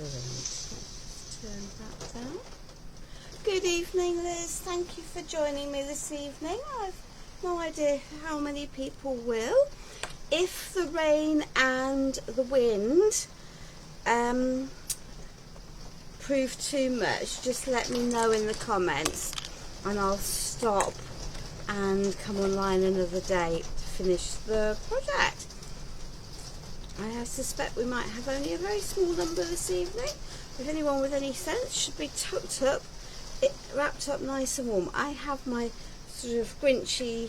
Let's turn that down. Good evening, Liz. Thank you for joining me this evening. I've no idea how many people will. If the rain and the wind prove too much, just let me know in the comments and I'll stop and come online another day to finish the project. I suspect we might have only a very small number this evening. If anyone with any sense should be tucked up, wrapped up nice and warm. I have my sort of Grinchy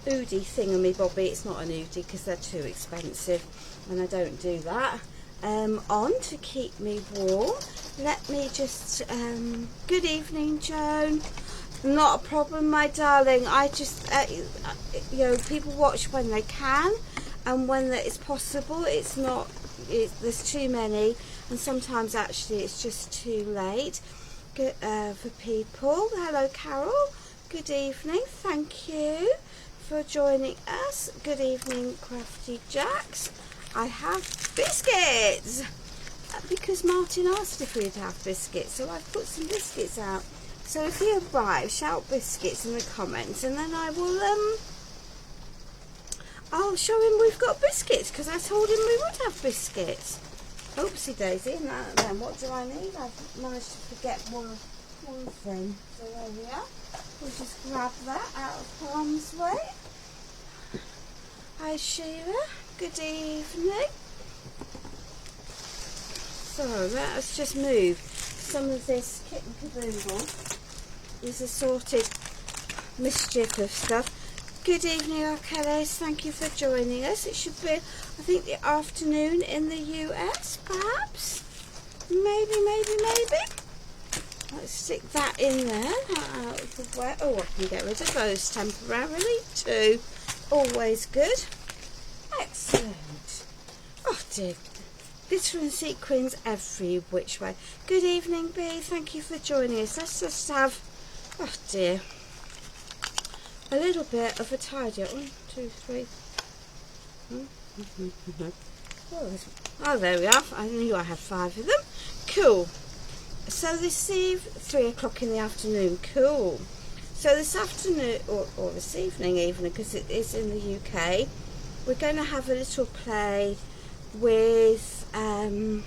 Oodie thingamybobby. It's not an Oodie because they're too expensive and I don't do that. On to keep me warm. Let me just good evening, Joan. Not a problem, my darling. I just you know, people watch when they can and when it's possible. It's not there's too many, and sometimes actually it's just too late for people. Hello, Carol. Good evening. Thank you for joining us. Good evening, Crafty Jacks. I have biscuits because Martin asked if we'd have biscuits, so I've put some biscuits out. So if you arrive, shout biscuits in the comments, and then I will I'll show him we've got biscuits, because I told him we would have biscuits. Oopsie daisy. Now then, what do I need? I've managed to forget one thing. So there we are. We'll just grab that out of harm's way. Hi Sheila, good evening. So let us just move some of this kit and caboodle, this assorted mischief of stuff. Good evening, Achilles. Thank you for joining us. It should be, I think, the afternoon in the US, perhaps. Maybe. Let's stick that in there. Out of the way. Oh, I can get rid of those temporarily too. Always good. Excellent. Oh dear. Glitter and sequins every which way. Good evening, B. Thank you for joining us. Let's just have, oh dear, a little bit of a tidy up. 1, 2, 3. Oh, there we are. I knew I had 5 of them. Cool. So this eve, 3 o'clock in the afternoon. Cool. So this afternoon, or this evening even, because it is in the UK, we're going to have a little play with an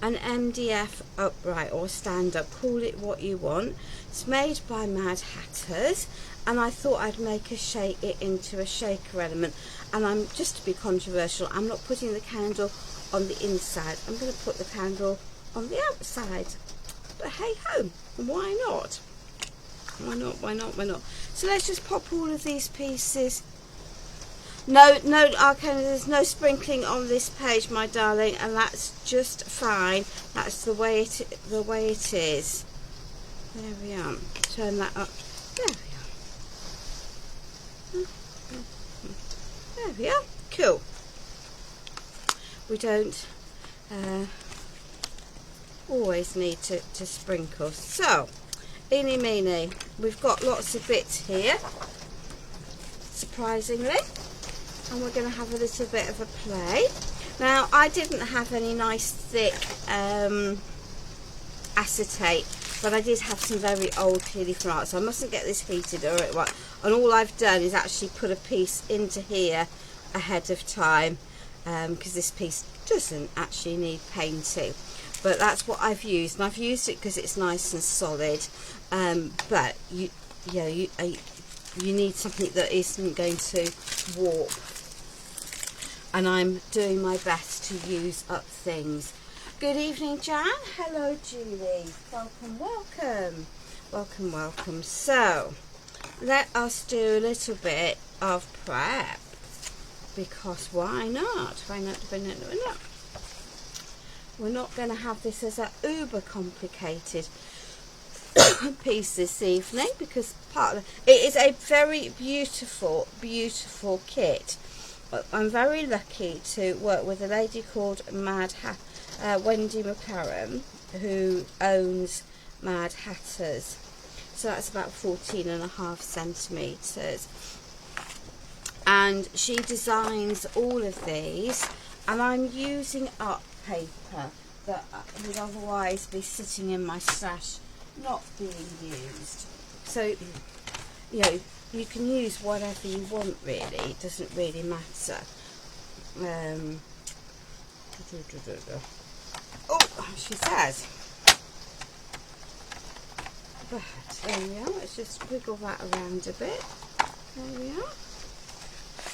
MDF upright or stand-up. Call it what you want. It's made by Madhatters, and I thought I'd make it into a shaker element. And I'm, just to be controversial, I'm not putting the candle on the inside. I'm going to put the candle on the outside. But hey ho, why not? Why not? So let's just pop all of these pieces. No, Arcana, there's no sprinkling on this page, my darling, and that's just fine. That's the way it is. There we are. Turn that up. There we are. There we are. Cool. We don't always need to sprinkle. So, eeny meeny, we've got lots of bits here, surprisingly. And we're going to have a little bit of a play. Now, I didn't have any nice thick acetate, but I did have some very old clearly from art, so I mustn't get this heated or it won't. And all I've done is actually put a piece into here ahead of time, because this piece doesn't actually need painting. But that's what I've used, and I've used it because it's nice and solid. But you need something that isn't going to warp. And I'm doing my best to use up things. Good evening, Jan. Hello, Julie. Welcome. So, let us do a little bit of prep. Because why not? Why not? We're not going to have this as a uber complicated piece this evening, because it is a very beautiful kit. I'm very lucky to work with a lady called Wendy McLaren, who owns Madhatters. So that's about 14.5 centimetres. And she designs all of these, and I'm using up paper that would otherwise be sitting in my stash not being used. So, you know, you can use whatever you want really, it doesn't really matter. Oh, she says. But there we are, let's just wiggle that around a bit. There we are.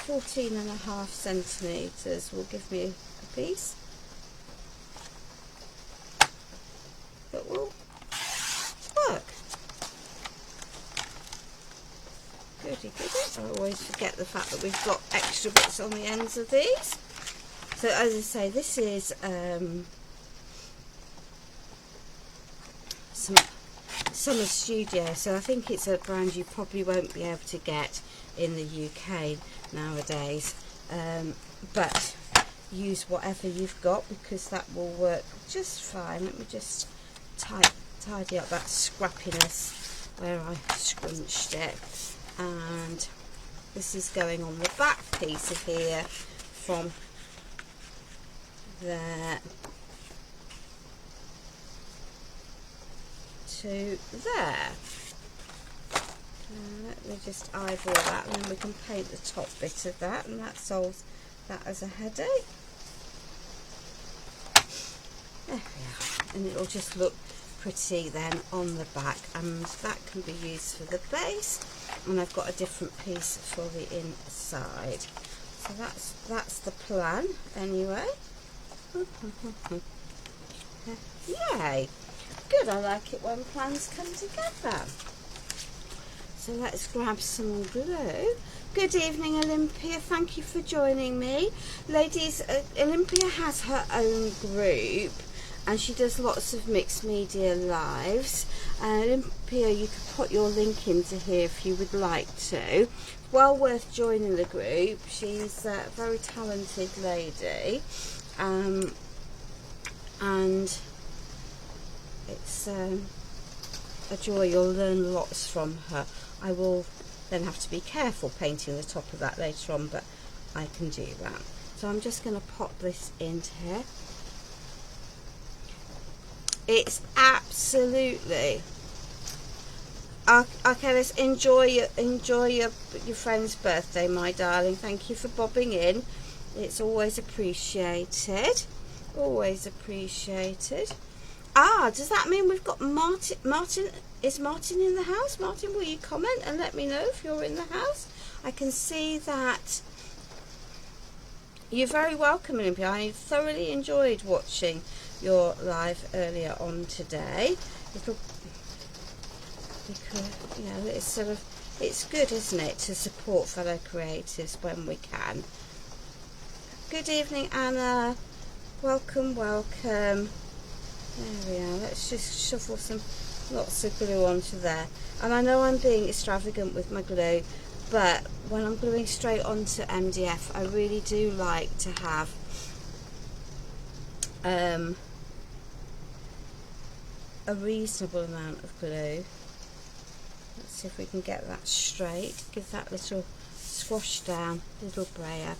14.5 centimetres will give me a piece. That will work. Goody goody. I always forget the fact that we've got extra bits on the ends of these. So as I say, this is some Summer Studio, so I think it's a brand you probably won't be able to get in the UK nowadays, but use whatever you've got because that will work just fine. Let me just tidy up that scrappiness where I scrunched it, and this is going on the back piece of here from there to there. Let me just eyeball that, and then we can paint the top bit of that, and that solves that as a headache. There we are, and it'll just look pretty then on the back, and that can be used for the base, and I've got a different piece for the inside. So that's the plan anyway. Yay! Good, I like it when plans come together. So let's grab some glue. Good evening, Olympia. Thank you for joining me. Ladies, Olympia has her own group and she does lots of mixed media lives. Olympia, you can put your link into here if you would like to. Well worth joining the group. She's a very talented lady. And it's a joy. You'll learn lots from her. I will then have to be careful painting the top of that later on, but I can do that. So I'm just going to pop this into here. It's absolutely okay. Let's enjoy your friend's birthday, my darling. Thank you for bobbing in. It's always appreciated. Always appreciated. Ah, does that mean we've got Martin? Is Martin in the house? Martin, will you comment and let me know if you're in the house? I can see that. You're very welcome, Olympia. I thoroughly enjoyed watching your live earlier on today. Because you know, it's good, isn't it, to support fellow creatives when we can. Good evening, Anna. Welcome, welcome. There we are. Let's just shuffle lots of glue onto there. And I know I'm being extravagant with my glue, but when I'm gluing straight onto MDF, I really do like to have a reasonable amount of glue. Let's see if we can get that straight. Give that little squash down, little brayer.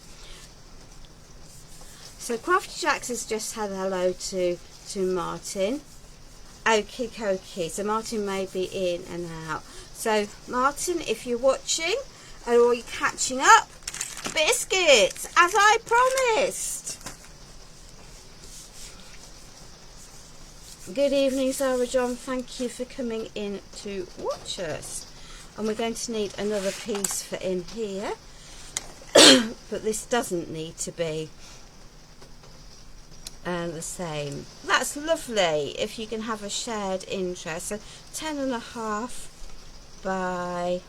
So Crafty Jacks has just had hello to Martin. Okie dokie. So Martin may be in and out. So Martin, if you're watching or you're catching up, biscuits, as I promised. Good evening, Sarah John. Thank you for coming in to watch us. And we're going to need another piece for in here. But this doesn't need to be the same. That's lovely if you can have a shared interest. So 10.5 by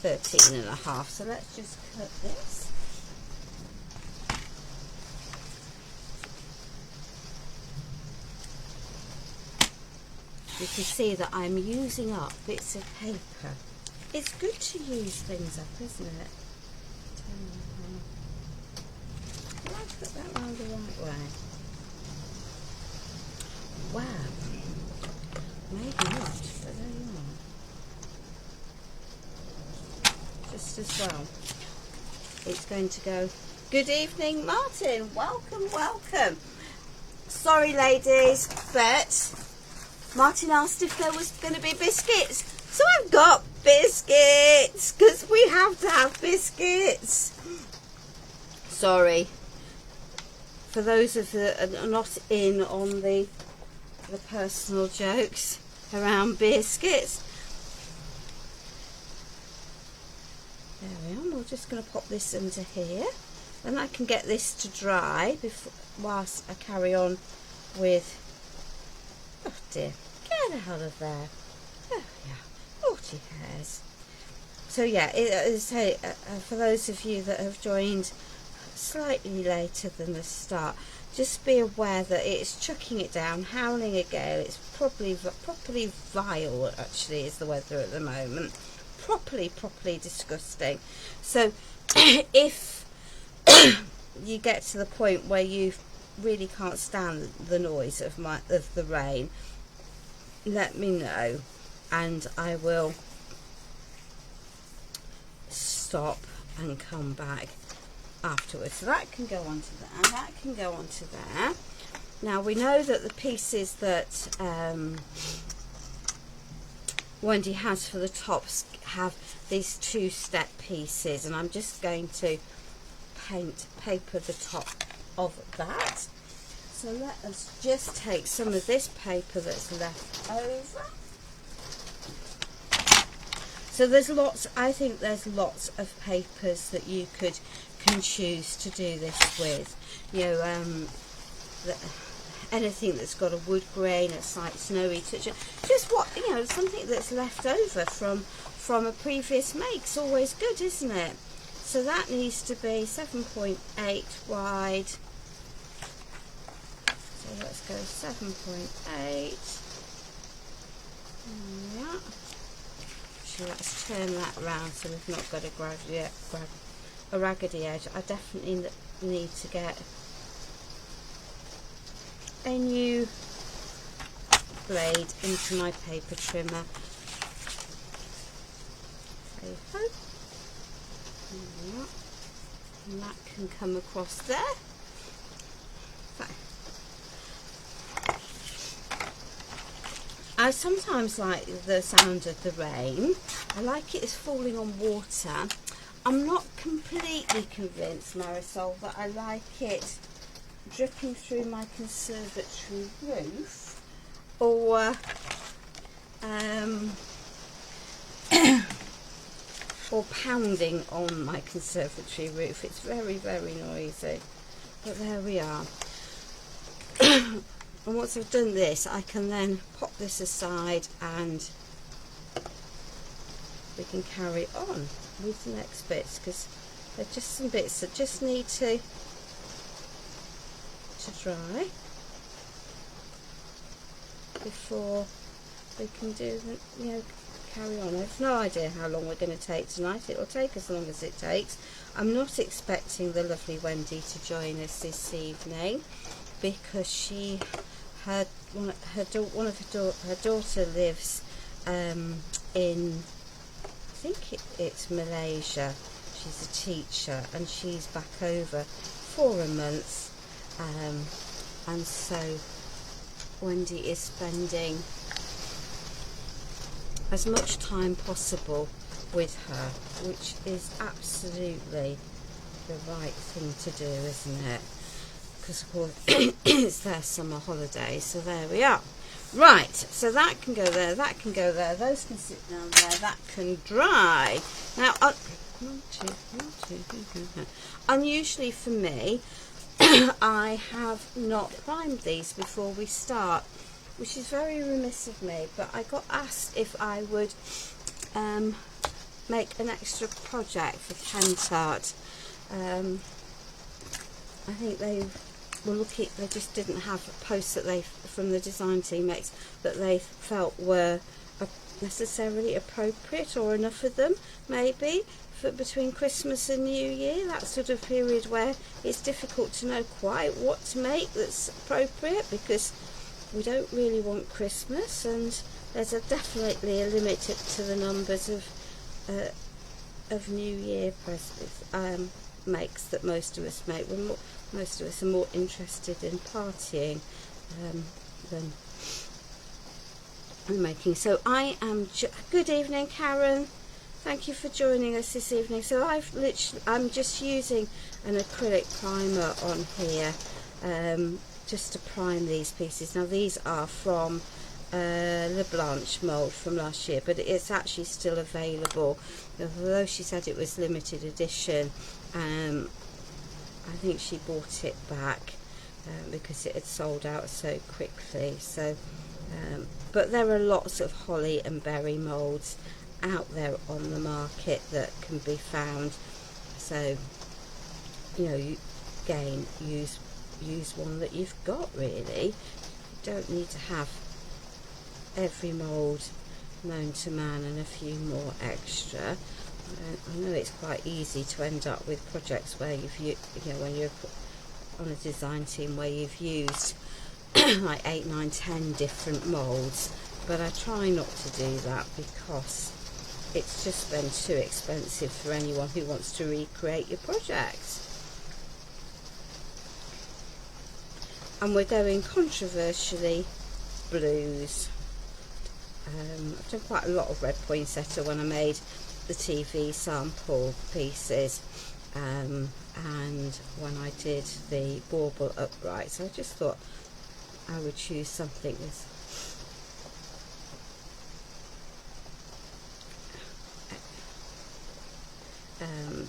13.5. So let's just cut this. You can see that I'm using up bits of paper. It's good to use things up, isn't it? Can I put that round the right way? Wow. Maybe not, but there you are. Just as well. It's going to go Good evening, Martin. Welcome, welcome. Sorry, ladies, but Martin asked if there was going to be biscuits. So I've got biscuits, because we have to have biscuits. Sorry. For those of you that are not in on the personal jokes around biscuits. There we are. We're just going to pop this into here. Then I can get this to dry before, whilst I carry on with... Oh dear, get out of there. Oh yeah, naughty hairs. So yeah, as I say, for those of you that have joined slightly later than the start, just be aware that it's chucking it down, howling a gale. It's properly vile, actually, is the weather at the moment. Properly disgusting. So if you get to the point where you really can't stand the noise of the rain, let me know and I will stop and come back afterwards. So that can go onto there, and that can go onto there. Now we know that the pieces that Wendy has for the tops have these two-step pieces, and I'm just going to paper the top of that. So let us just take some of this paper that's left over. So there's lots, I think there's lots of papers that you can choose to do this with. You know, anything that's got a wood grain, a slight snowy touch, just what, you know, something that's left over from a previous make's always good, isn't it? So that needs to be 7.8 wide. So let's go 7.8. Yeah. So let's turn that round so we've not got a raggedy edge. I definitely need to get a new blade into my paper trimmer. Paper. And that can come across there. I sometimes like the sound of the rain. I like it as falling on water. I'm not completely convinced, Marisol, that I like it dripping through my conservatory roof or or pounding on my conservatory roof. It's very noisy, but there we are. And once I've done this, I can then pop this aside and we can carry on with the next bits, because they're just some bits that just need to dry before we can do the, you know, carry on. I've no idea how long we're going to take tonight. It will take as long as it takes. I'm not expecting the lovely Wendy to join us this evening because her daughter lives in, I think it's Malaysia. She's a teacher and she's back over for a month, and so Wendy is spending as much time possible with her, which is absolutely the right thing to do, isn't it? Because of course it's their summer holiday. So there we are. Right, so that can go there, that can go there, those can sit down there, that can dry. Now, unusually for me, I have not primed these before we start, which is very remiss of me, but I got asked if I would make an extra project for Pentart. I think they were looking, they just didn't have posts that they, from the design team makes, that they felt were necessarily appropriate, or enough of them maybe for between Christmas and New Year, that sort of period where it's difficult to know quite what to make that's appropriate, because we don't really want Christmas, and there's definitely a limit to the numbers of New Year presents, makes that most of us make. Most of us are more interested in partying than making. So I am good evening, Karen. Thank you for joining us this evening. So I'm just using an acrylic primer on here just to prime these pieces. Now these are from the Blanche mould from last year, but it's actually still available, although she said it was limited edition. I think she bought it back because it had sold out so quickly. So but there are lots of holly and berry moulds out there on the market that can be found. So you again use one that you've got, really. You don't need to have every mould known to man and a few more extra. I know it's quite easy to end up with projects where when you're on a design team where you've used like 8, 9, 10 different moulds, but I try not to do that because it's just then too expensive for anyone who wants to recreate your project. And we're going controversially blues. I've done quite a lot of red poinsettia when I made the TV sample pieces, and when I did the bauble upright. So I just thought I would choose something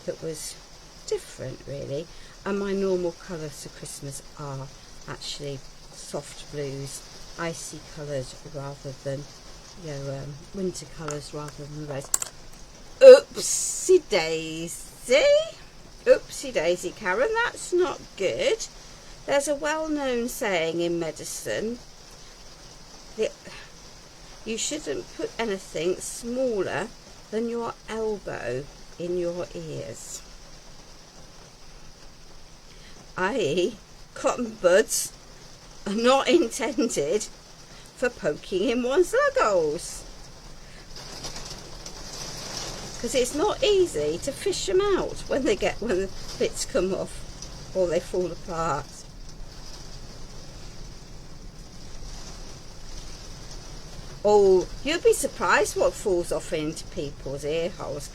that was different, really. And my normal colours for Christmas are actually soft blues, icy colours rather than winter colours rather than red. Oopsie daisy, Karen, that's not good. There's a well-known saying in medicine that you shouldn't put anything smaller than your elbow in your ears, i.e. cotton buds are not intended for poking in one's lug holes, because it's not easy to fish them out when the bits come off or they fall apart. Oh, you'll be surprised what falls off into people's ear holes.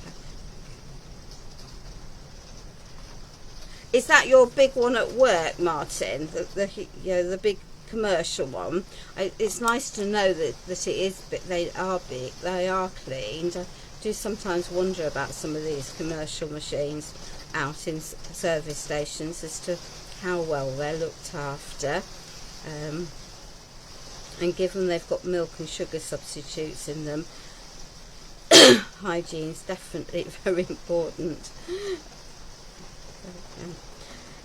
Is that your big one at work, Martin? The big commercial one. It's nice to know that it is, but they are big. They are cleaned. I do sometimes wonder about some of these commercial machines out in service stations as to how well they're looked after. And given they've got milk and sugar substitutes in them, hygiene's definitely very important.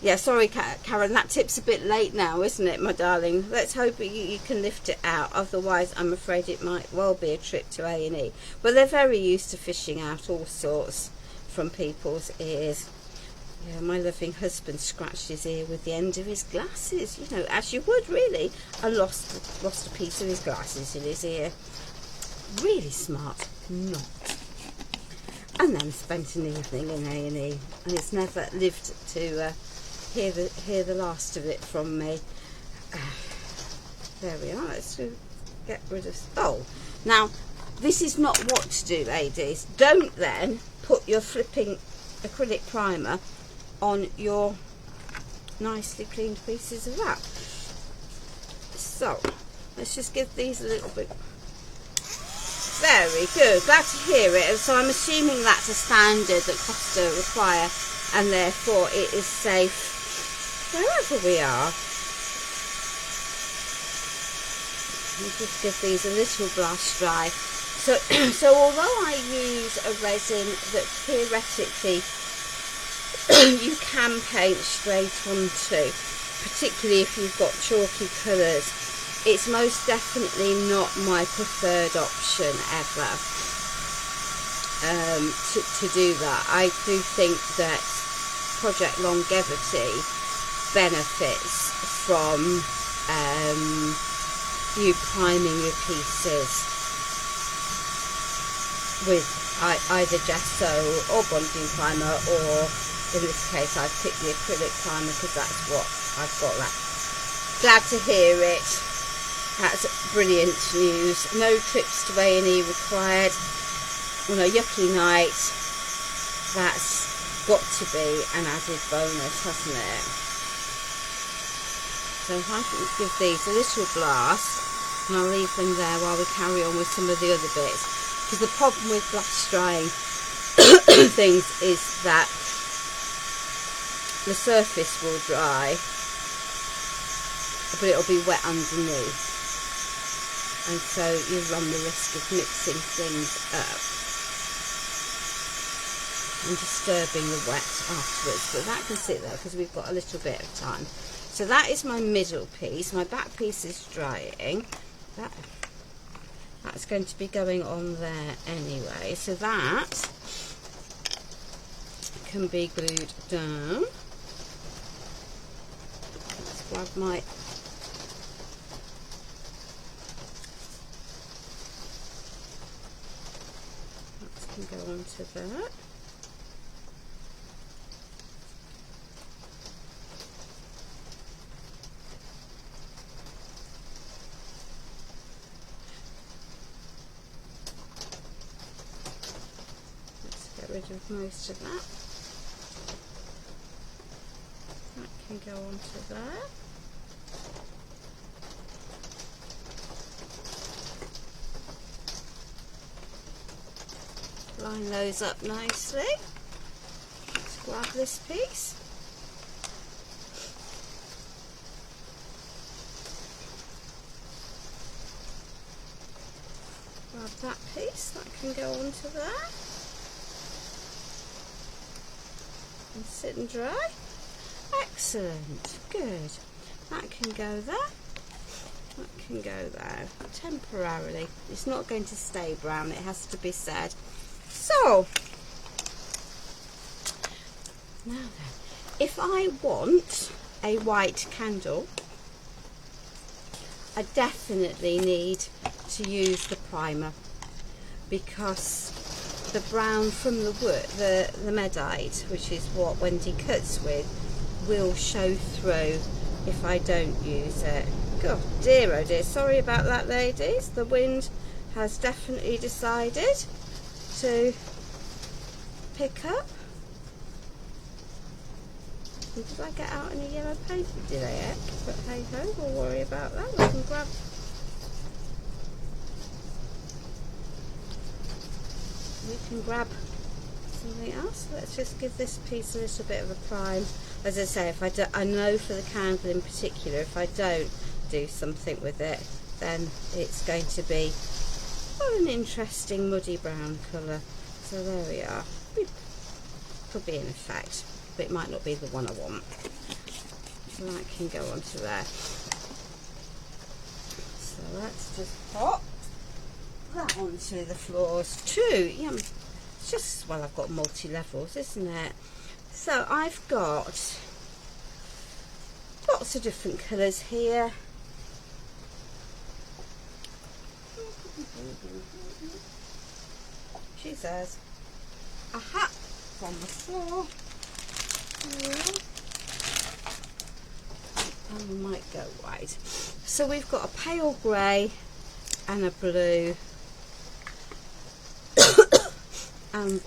Yeah, sorry, Karen, that tip's a bit late now, isn't it, my darling? Let's hope you can lift it out. Otherwise, I'm afraid it might well be a trip to A&E. But they're very used to fishing out all sorts from people's ears. Yeah, my loving husband scratched his ear with the end of his glasses, as you would, really, and lost a piece of his glasses in his ear. Really smart, not. And then spent an evening in A&E, and it's never lived to hear the last of it from me. There we are. Let's get rid of. Oh, now this is not what to do, ladies. Don't then put your flipping acrylic primer on your nicely cleaned pieces of that. So let's just give these a little bit. Very good, glad to hear it. So I'm assuming that's a standard that Costa require, and therefore it is safe wherever we are. We'll just give these a little brush dry. So although I use a resin that theoretically you can paint straight onto, particularly if you've got chalky colours, it's most definitely not my preferred option ever to do that. I do think that project longevity benefits from you priming your pieces with either gesso or bonding primer or in this case I've picked the acrylic primer because that's what I've got. That. Glad to hear it. That's brilliant news. No trips to A&E required on a yucky night. That's got to be an added bonus, hasn't it? So if I can give these a little blast, and I'll leave them there while we carry on with some of the other bits. Because the problem with blast drying things is that the surface will dry, but it'll be wet underneath, and so you run the risk of mixing things up and disturbing the wet afterwards. But that can sit there because we've got a little bit of time. So that is my middle piece. My back piece is drying. That's going to be going on there anyway, so that can be glued down. Let's grab my that can go onto that. Rid of most of that. That can go onto there. Line those up nicely. Let's grab this piece. Grab that piece. That can go onto there. And sit and dry. Excellent, good. That can go there. That can go there temporarily. It's not going to stay brown, it has to be said. So now then, if I want a white candle, I definitely need to use the primer, because the brown from the wood, the medite, which is what Wendy cuts with, will show through if I don't use it. God dear, oh dear, sorry about that ladies. The wind has definitely decided to pick up. Did I get out any yellow paper? Did I heck? But hey ho, we'll worry about that. We can grab something else. Let's just give this piece a little bit of a prime. As I say, if I know for the candle in particular, if I don't do something with it, then it's going to be an interesting muddy brown colour. So there we are. It could be in effect, but it might not be the one I want. So that can go onto there. So let's just pop that onto the floors too. Yum. It's just, well, I've got multi-levels, isn't it? So I've got lots of different colours here. She says a hat from the floor. And we might go white. So we've got a pale grey and a blue.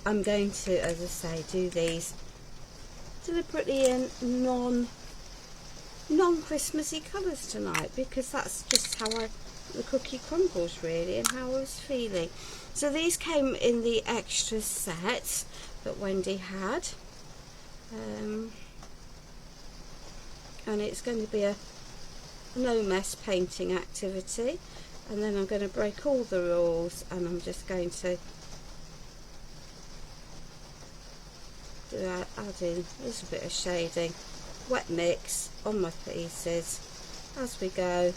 I'm going to, as I say, do these deliberately in non-Christmassy colours tonight, because that's just how the cookie crumbles really, and how I was feeling. So these came in the extra set that Wendy had, and it's going to be a no mess painting activity, and then I'm going to break all the rules, and I'm just going to add in a little bit of shading, wet mix on my pieces as we go.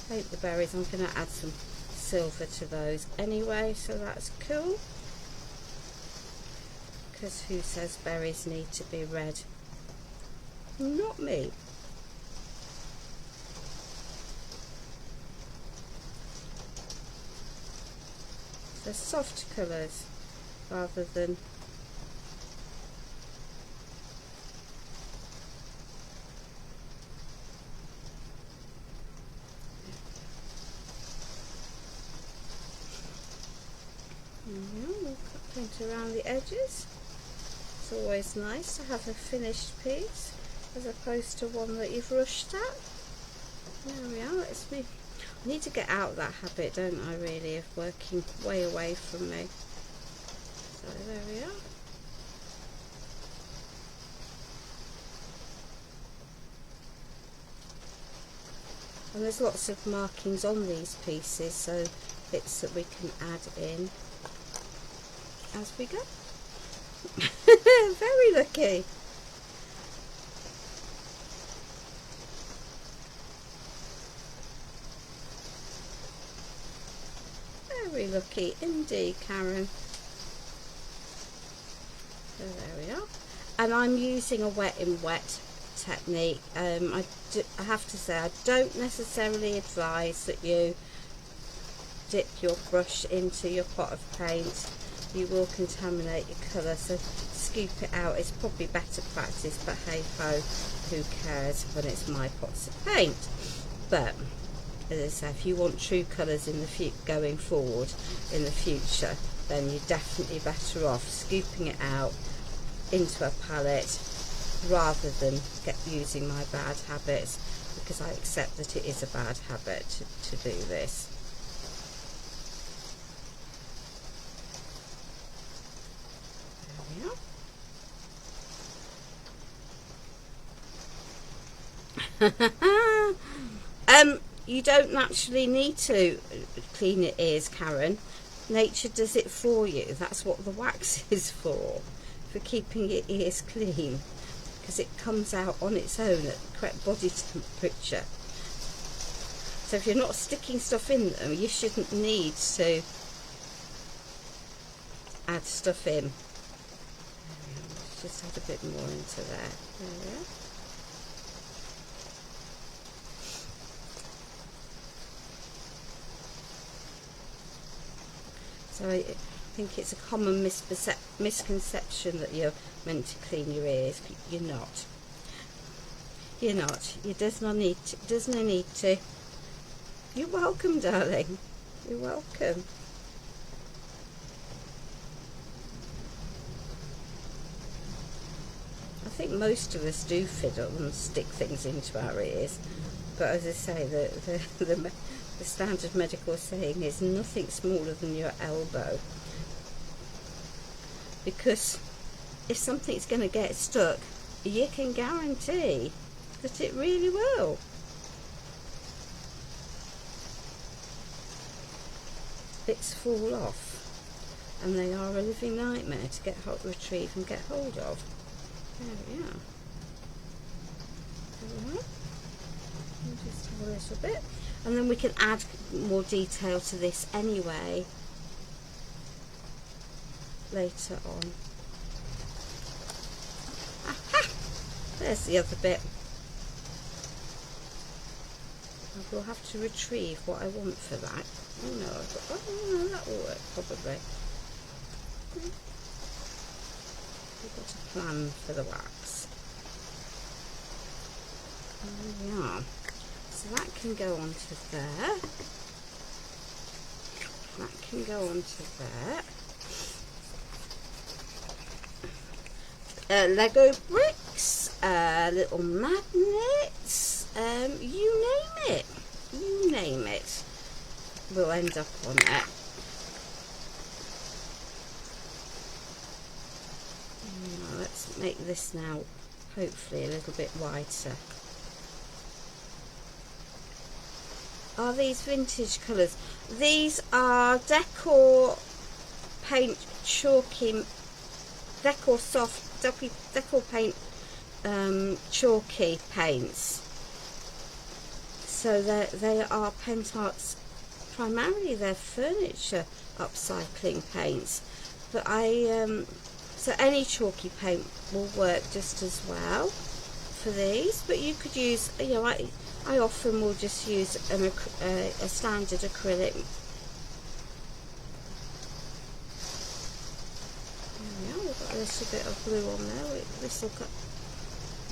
Paint the berries. I'm going to add some silver to those anyway, so that's cool, because who says berries need to be red? Not me. They're soft colours rather than we'll paint around the edges. It's always nice to have a finished piece as opposed to one that you've rushed at. There we are. Let's move. I need to get out of that habit, don't I, really, of working way away from me. So there we are. And there's lots of markings on these pieces, so bits that we can add in as we go. Very lucky. Very lucky indeed, Karen. So there we are. And I'm using a wet in wet technique. I have to say, I don't necessarily advise that you dip your brush into your pot of paint. You will contaminate your colour, so scoop it out. It's probably better practice, but hey ho, who cares when it's my pots of paint. But as I say, if you want true colours in the going forward in the future, then you're definitely better off scooping it out into a palette rather than using my bad habits, because I accept that it is a bad habit to do this. You don't actually need to clean your ears, Karen. Nature does it for you. That's what the wax is for keeping your ears clean, because it comes out on its own at the correct body temperature. So if you're not sticking stuff in them, you shouldn't need to add stuff in. Let's just add a bit more into there. There we are. So I think it's a common misconception that you're meant to clean your ears. You're not. You're not. You does not need to. You're welcome, darling. You're welcome. I think most of us do fiddle and stick things into our ears, but as I say, the standard medical saying is nothing smaller than your elbow, because if something's going to get stuck, you can guarantee that it really will. Bits fall off, and they are a living nightmare to retrieve and get hold of. There we are. There we are. Just have a little bit, and then we can add more detail to this anyway later on. Aha! There's the other bit. I will have to retrieve what I want for that. Oh no, no, that will work probably. We've got a plan for the wax. There we are. So that can go onto there. That can go onto there. Lego bricks, little magnets, you name it. You name it. Will end up on it. Now, let's make this now hopefully a little bit whiter. Are these vintage colours? These are decor paint chalky, decor soft, decor paint chalky paints. So they are Pentart's, primarily they're furniture upcycling paints. But so any chalky paint will work just as well for these. But you could use, you know, I often will just use a standard acrylic a bit of glue on there. This will cut.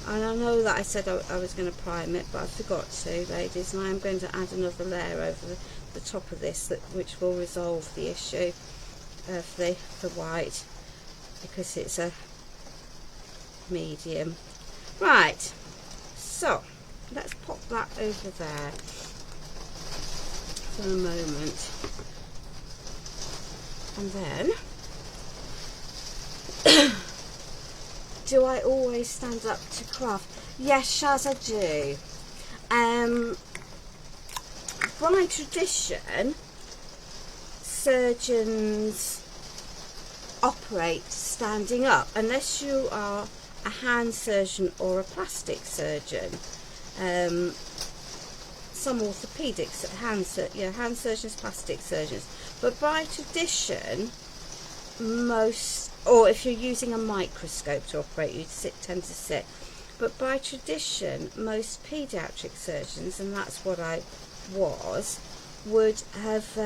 And I know that I said I was going to prime it, but I forgot to, ladies, and I am going to add another layer over the top of this, which will resolve the issue of the white, because it's a medium. Right, so let's pop that over there for a moment, and then do I always stand up to craft? Yes, Shaz, I do. By tradition, surgeons operate standing up, unless you are a hand surgeon or a plastic surgeon. Some orthopaedics, hand surgeons, plastic surgeons. But by tradition, or if you're using a microscope to operate, you tend to sit. But by tradition, most paediatric surgeons, and that's what I was, would have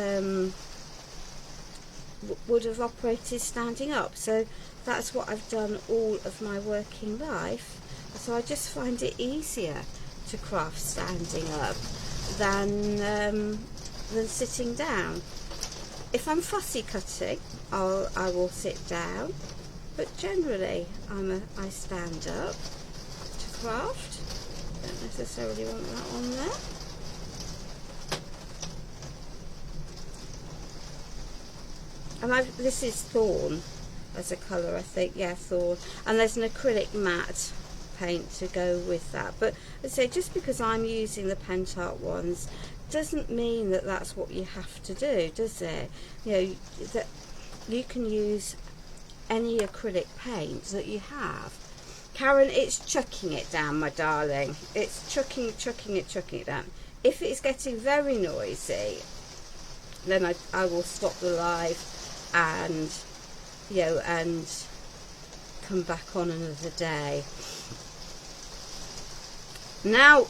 operated standing up. So that's what I've done all of my working life. So I just find it easier to craft standing up than sitting down. If I'm fussy cutting, I will sit down, but generally I stand up to craft. Don't necessarily want that on there. And this is Thorn as a colour, I think. Yeah, Thorn. And there's an acrylic matte paint to go with that. But I say, just because I'm using the Pentart ones doesn't mean that that's what you have to do, does it? You know, that you can use any acrylic paint that you have. Karen, it's chucking it down, my darling. It's chucking it down. If it's getting very noisy, then I will stop the live and and come back on another day. Now,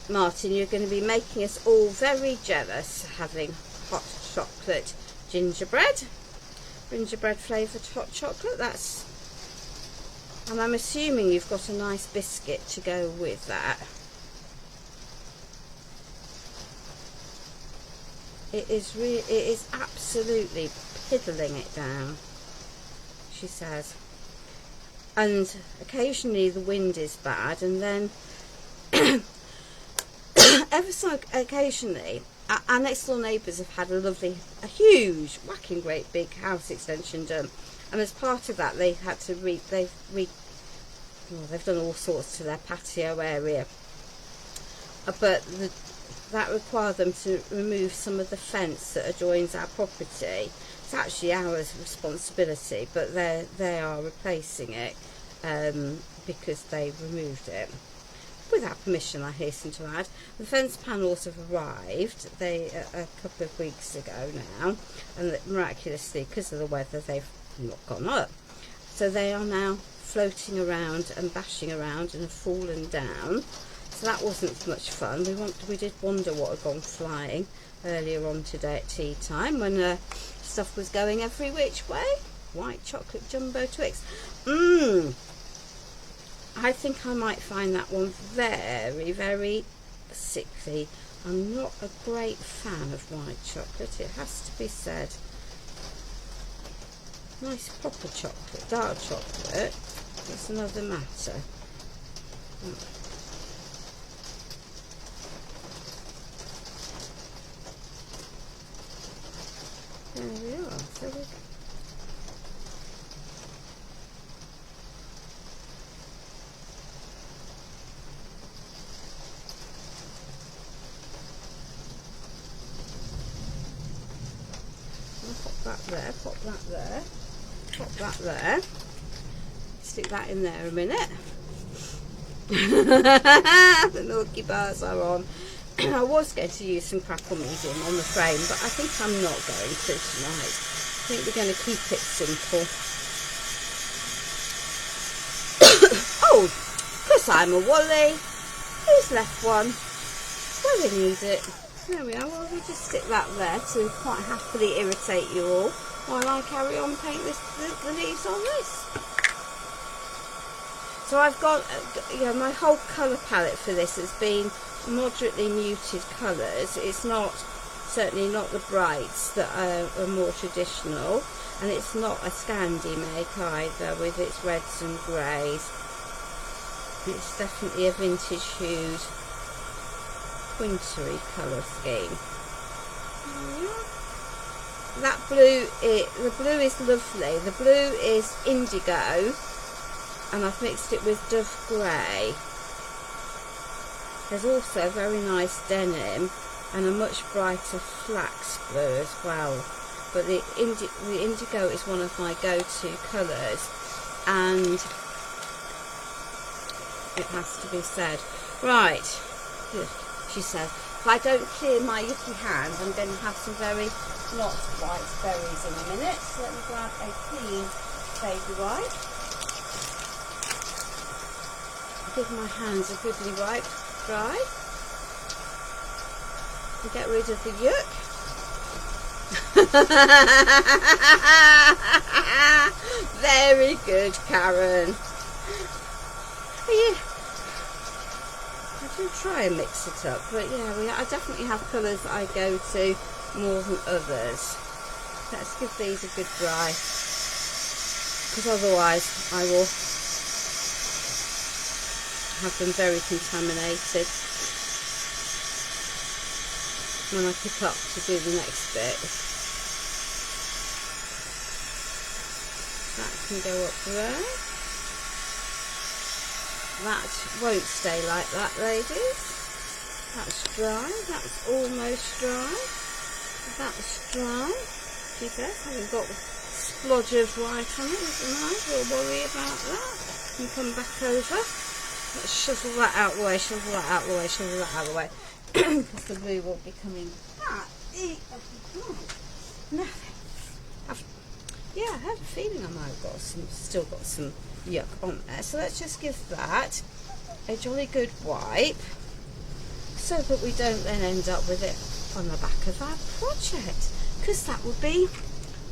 Martin, you're going to be making us all very jealous having hot chocolate gingerbread flavoured hot chocolate. And I'm assuming you've got a nice biscuit to go with that. It is absolutely piddling it down, she says. And occasionally the wind is bad, and then ever so occasionally our next door neighbours have had a huge, whacking great big house extension done, and as part of that they've had to they've done all sorts to their patio area, but that required them to remove some of the fence that adjoins our property. It's actually our responsibility, but they are replacing it because they removed it without permission, I hasten to add. The fence panels have arrived a couple of weeks ago now, and miraculously, because of the weather, they've not gone up. So they are now floating around and bashing around and have fallen down. So that wasn't much fun. We did wonder what had gone flying earlier on today at tea time, when stuff was going every which way. White chocolate jumbo Twix. I think I might find that one very, very sickly. I'm not a great fan of white chocolate, it has to be said. Nice proper chocolate, dark chocolate, that's another matter. There we are. So pop that there, pop that there, pop that there. Stick that in there a minute. The Milky Bars are on. I was going to use some crackle medium on the frame, but I think I'm not going to tonight. I think we're going to keep it simple. Oh, because I'm a Wally. Who's left one? Well, we need it. There we are. Well, we'll just stick that there to quite happily irritate you all while I carry on painting the leaves on this. So I've got, my whole colour palette for this has been moderately muted colours. It's not, certainly not the brights that are more traditional, and it's not a Scandi make either with its reds and greys. It's definitely a vintage hued, wintery colour scheme. That blue, the blue is lovely. The blue is indigo, and I've mixed it with dove grey. There's also a very nice denim and a much brighter flax blue as well. But the indigo is one of my go-to colours, and it has to be said. Right, she says, if I don't clear my yucky hands, I'm going to have some very not white berries in a minute. So let me grab a clean baby wipe. Give my hands a goodly wipe dry. And get rid of the yuck. Very good, Karen. Yeah, I do try and mix it up, but yeah, I definitely have colours that I go to more than others. Let's give these a good dry, because otherwise I will have them very contaminated when I pick up to do the next bit. That can go up there. That won't stay like that, ladies. That's dry. That's almost dry. That's dry. She says, having got a splodge of white on it, doesn't mind. We'll worry about that. And come back over. Let's shovel that out the way, shovel that out the way, shovel that out the way. Because the blue will be coming back. Yeah, I have a feeling I might have still got some yuck on there. So let's just give that a jolly good wipe, so that we don't then end up with it on the back of our project, because that would be,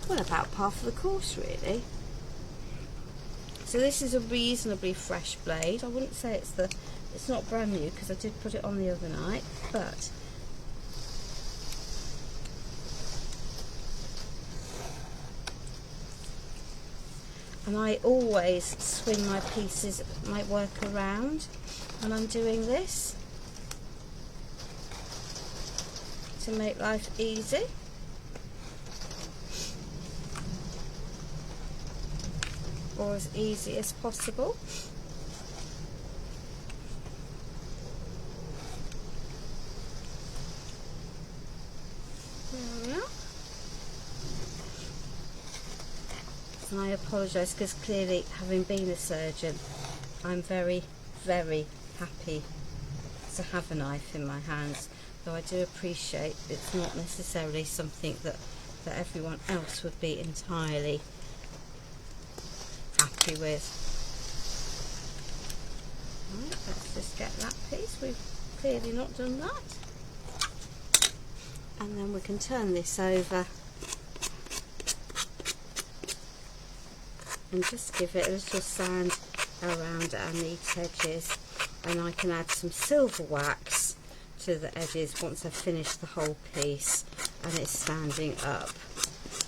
well, about par for the course really. So this is a reasonably fresh blade. I wouldn't say it's not brand new, because I did put it on the other night, but and I always swing my pieces, my work around when I'm doing this to make life easy. Or as easy as possible. There we are. And I apologise, because clearly, having been a surgeon, I'm very, very happy to have a knife in my hands, though I do appreciate it's not necessarily something that everyone else would be entirely happy with. Right, let's just get that piece. We've clearly not done that. And then we can turn this over and just give it a little sand around our neat edges, and I can add some silver wax to the edges once I've finished the whole piece and it's standing up,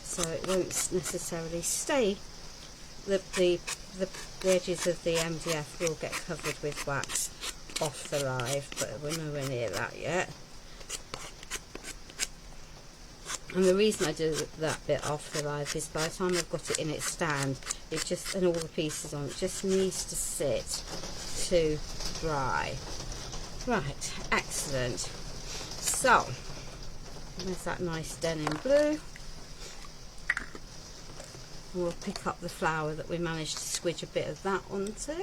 so it won't necessarily stay. The edges of the MDF will get covered with wax off the live, but we're nowhere near that yet. And the reason I do that bit off the live is by the time I've got it in its stand, it just, and all the pieces on it, just needs to sit to dry. Right, excellent. So, there's that nice denim blue. We'll pick up the flower that we managed to squidge a bit of that onto.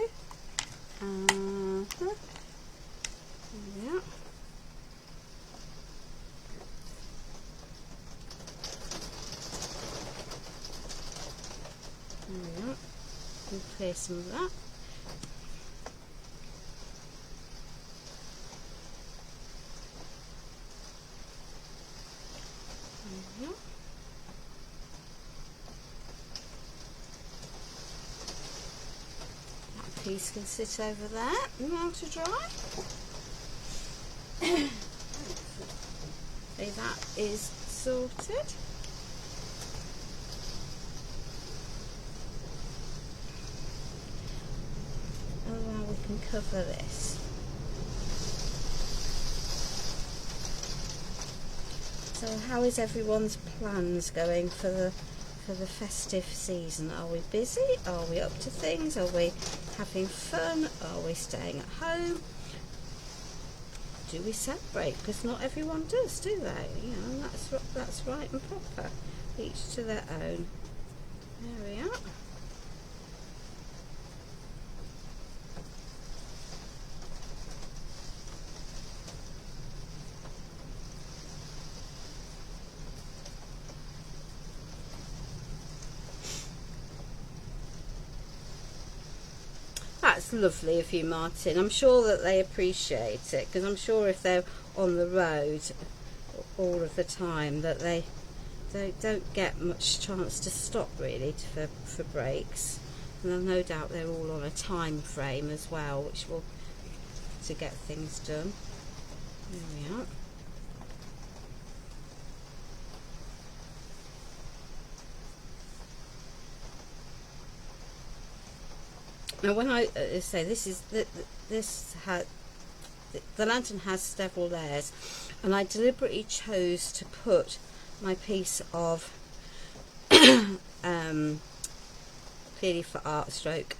Yeah. There we are. We'll clear some of that. There we are. piece can sit over there now to dry. See, that is sorted. And now we can cover this. So how is everyone's plans going for the festive season? Are we busy? Are we up to things? Are we having fun? Are we staying at home? Do we celebrate? Because not everyone does, do they? You know, and that's right and proper. Each to their own. There we are. That's lovely of you, Martin. I'm sure that they appreciate it, because I'm sure if they're on the road all of the time that they don't get much chance to stop really for breaks. And I've no doubt they're all on a time frame as well, which will to get things done. There we are. Now, when I say this is the lantern has several layers, and I deliberately chose to put my piece of clearly for art stroke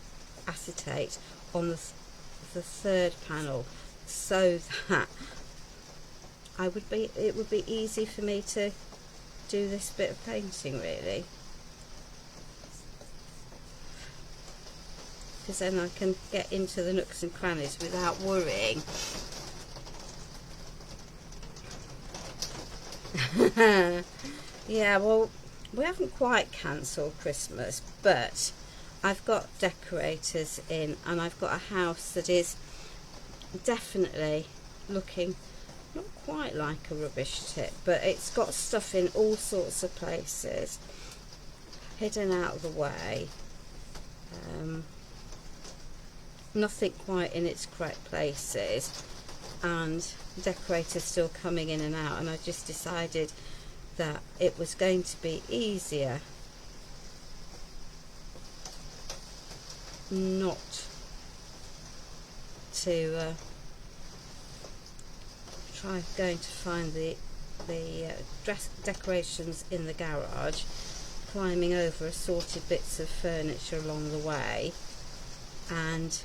acetate on the third panel, so that it would be easy for me to do this bit of painting really. Because then I can get into the nooks and crannies without worrying. Yeah, well, we haven't quite cancelled Christmas, but I've got decorators in, and I've got a house that is definitely looking not quite like a rubbish tip, but it's got stuff in all sorts of places, hidden out of the way. Nothing quite in its correct places, and decorators still coming in and out, and I just decided that it was going to be easier not to try going to find the decorations in the garage, climbing over assorted bits of furniture along the way, and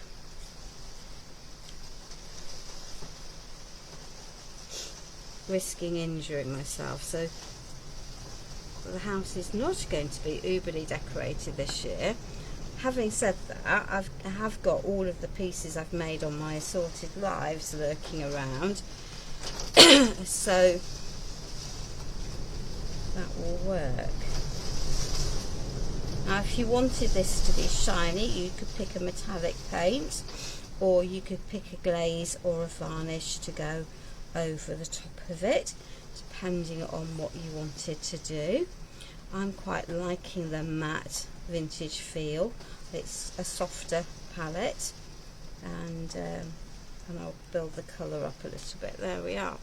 risking injuring myself. So the house is not going to be uberly decorated this year. Having said that, I have got all of the pieces I've made on my assorted lives lurking around, so that will work. Now, if you wanted this to be shiny, you could pick a metallic paint, or you could pick a glaze or a varnish to go over the top of it, depending on what you wanted to do. I'm quite liking the matte vintage feel. It's a softer palette, and I'll build the colour up a little bit. There we are.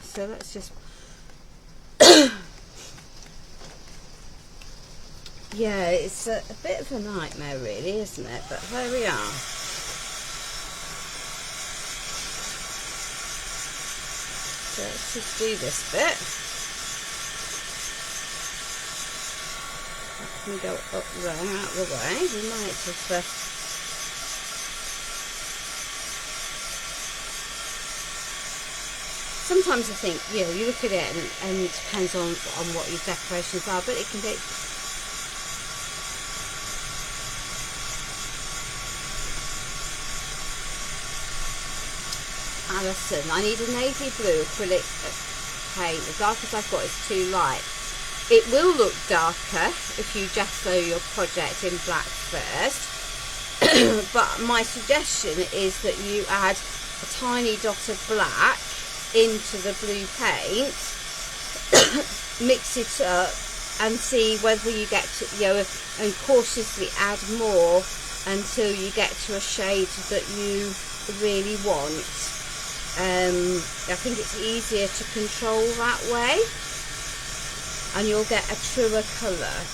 So let's just yeah, it's a bit of a nightmare really, isn't it? But there we are. So let's just do this bit. That can go up there, out of the way. We might have sometimes I think, you know, you look at it and it depends on what your decorations are, but it can be Alison, I need a navy blue acrylic paint. The darkest I've got is too light. It will look darker if you gesso your project in black first, but my suggestion is that you add a tiny dot of black into the blue paint, mix it up and see whether you get to, you know, and cautiously add more until you get to a shade that you really want. I think it's easier to control that way, and you'll get a truer colour.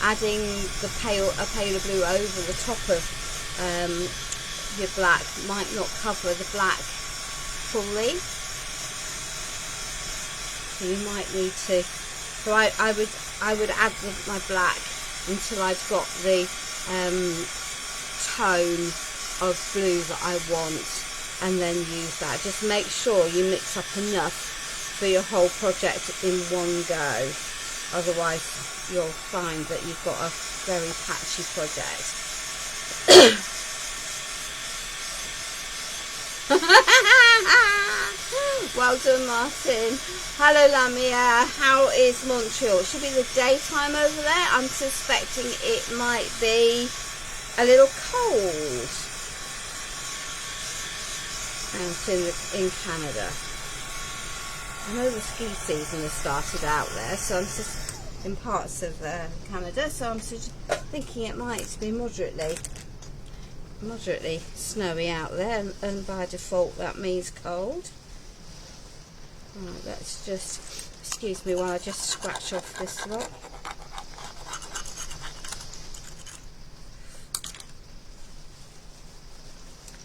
Adding a paler blue over the top of your black might not cover the black fully, so you might need to. So I would add my black until I've got the tone of blue that I want, and then use that. Just make sure you mix up enough for your whole project in one go, otherwise you'll find that you've got a very patchy project. Well done, Martin. Hello, Lamia. How is Montreal? It should be the daytime over there. I'm suspecting it might be a little cold out in Canada. I know the ski season has started out there, so I'm just in parts of Canada, so I'm thinking it might be moderately snowy out there, and by default that means cold. Right, let's just, excuse me while I just scratch off this lot.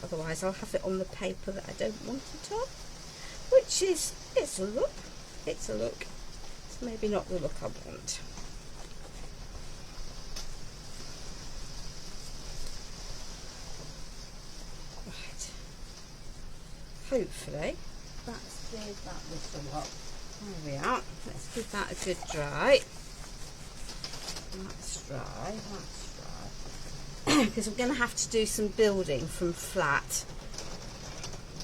Otherwise I'll have it on the paper that I don't want it on, which is, it's a look. It's maybe not the look I want. Right. Hopefully that's cleared that little up. There we are. Let's give that a good dry. That's dry. Because we're going to have to do some building from flat,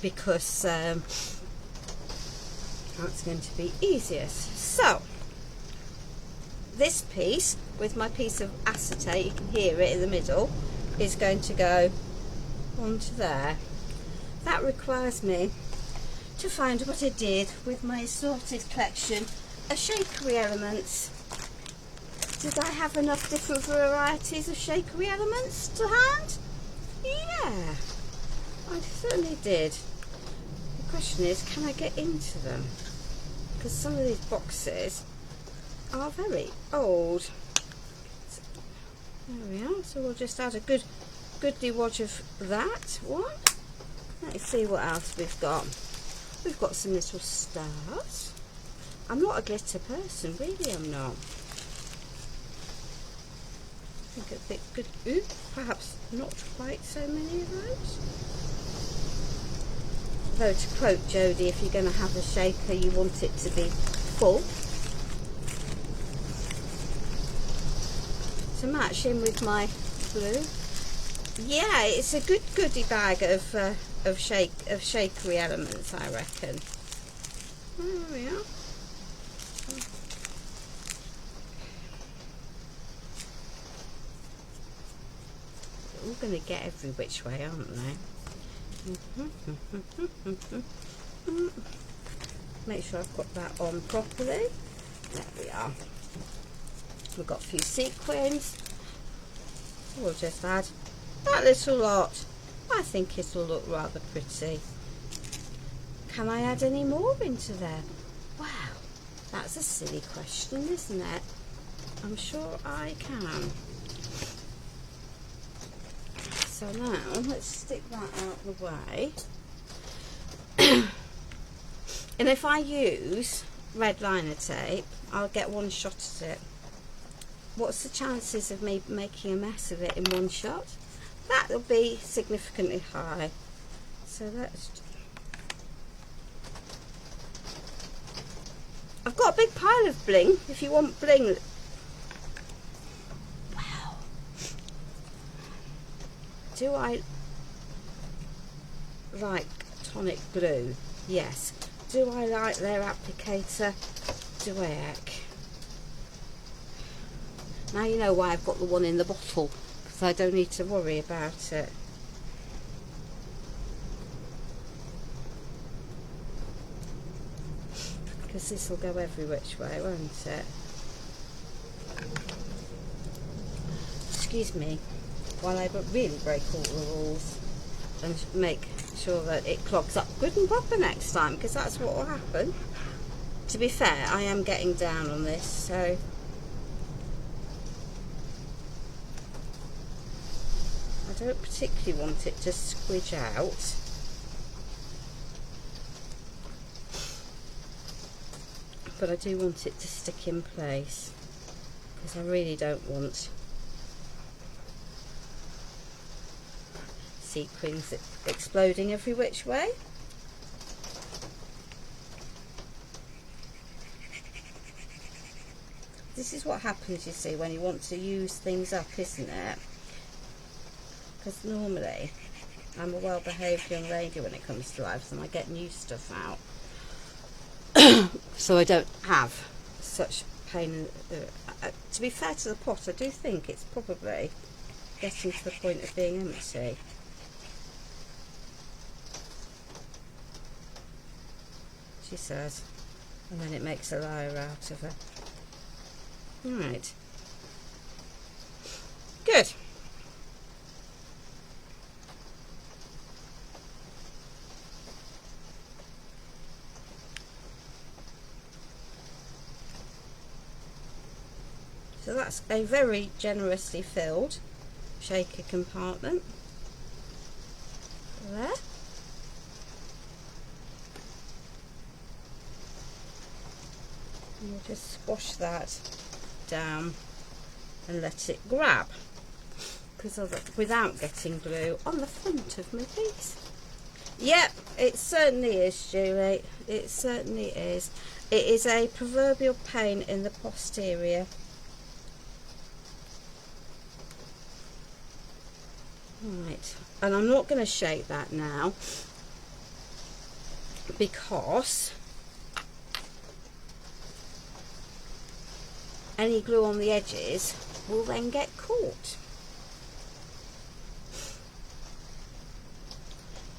because that's going to be easiest. So this piece with my piece of acetate, you can hear it in the middle, is going to go onto there. That requires me to find what I did with my assorted collection of shakery elements. Did I have enough different varieties of shakery elements to hand? Yeah, I certainly did. The question is, can I get into them? Because some of these boxes are very old. So, there we are. So we'll just add a goodly wodge of that one. Let's see what else we've got. We've got some little stars. I'm not a glitter person, really I'm not. I think a bit good. Ooh, perhaps not quite so many of those. Though, to quote Jodie, if you're going to have a shaker, you want it to be full. To match in with my blue. Yeah, it's a good goodie bag of shakery elements, I reckon. There we are. They're all going to get every which way, aren't they? Make sure I've got that on properly. There we are. We've got a few sequins. We'll just add that little lot. I think it'll look rather pretty. Can I add any more into there? Wow, that's a silly question, isn't it? I'm sure I can. So now let's stick that out of the way. And if I use red liner tape, I'll get one shot at it. What's the chances of me making a mess of it in one shot? That'll be significantly high. So let's... I've got a big pile of bling, if you want bling. Wow. Do I like tonic blue? Yes. Do I like their applicator? Do I heck? Now you know why I've got the one in the bottle, because I don't need to worry about it. Because this will go every which way, won't it? Excuse me. while I really break all the rules and make sure that it clogs up good and proper next time, because that's what will happen. To be fair, I am getting down on this, so I don't particularly want it to squidge out. But I do want it to stick in place, because I really don't want sequins exploding every which way. This is what happens, you see, when you want to use things up, isn't it? Because normally I'm a well-behaved young lady when it comes to lives, and I get new stuff out. So I don't have such pain. To be fair to the pot, I do think it's probably getting to the point of being empty. She says, and then it makes a liar out of her. Right. Good. So that's a very generously filled shaker compartment there. And we'll just squash that down and let it grab, because without getting glue on the front of my piece. Yep, it certainly is, Julie. It certainly is. It is a proverbial pain in the posterior. Right, and I'm not going to shake that now, because any glue on the edges will then get caught.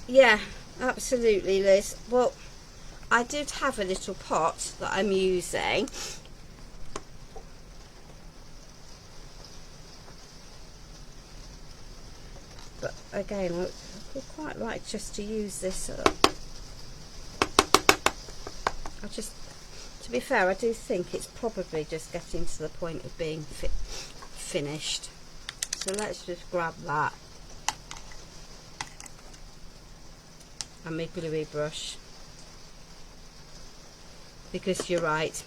Yeah, absolutely, Liz. Well, I did have a little pot that I'm using. But again, I would quite like just to use this up. To be fair, I do think it's probably just getting to the point of being finished. So let's just grab that and my gluey brush, because you're right.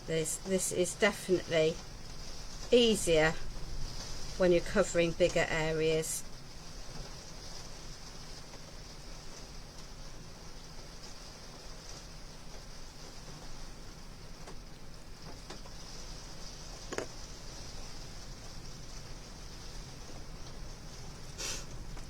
This is definitely easier when you're covering bigger areas.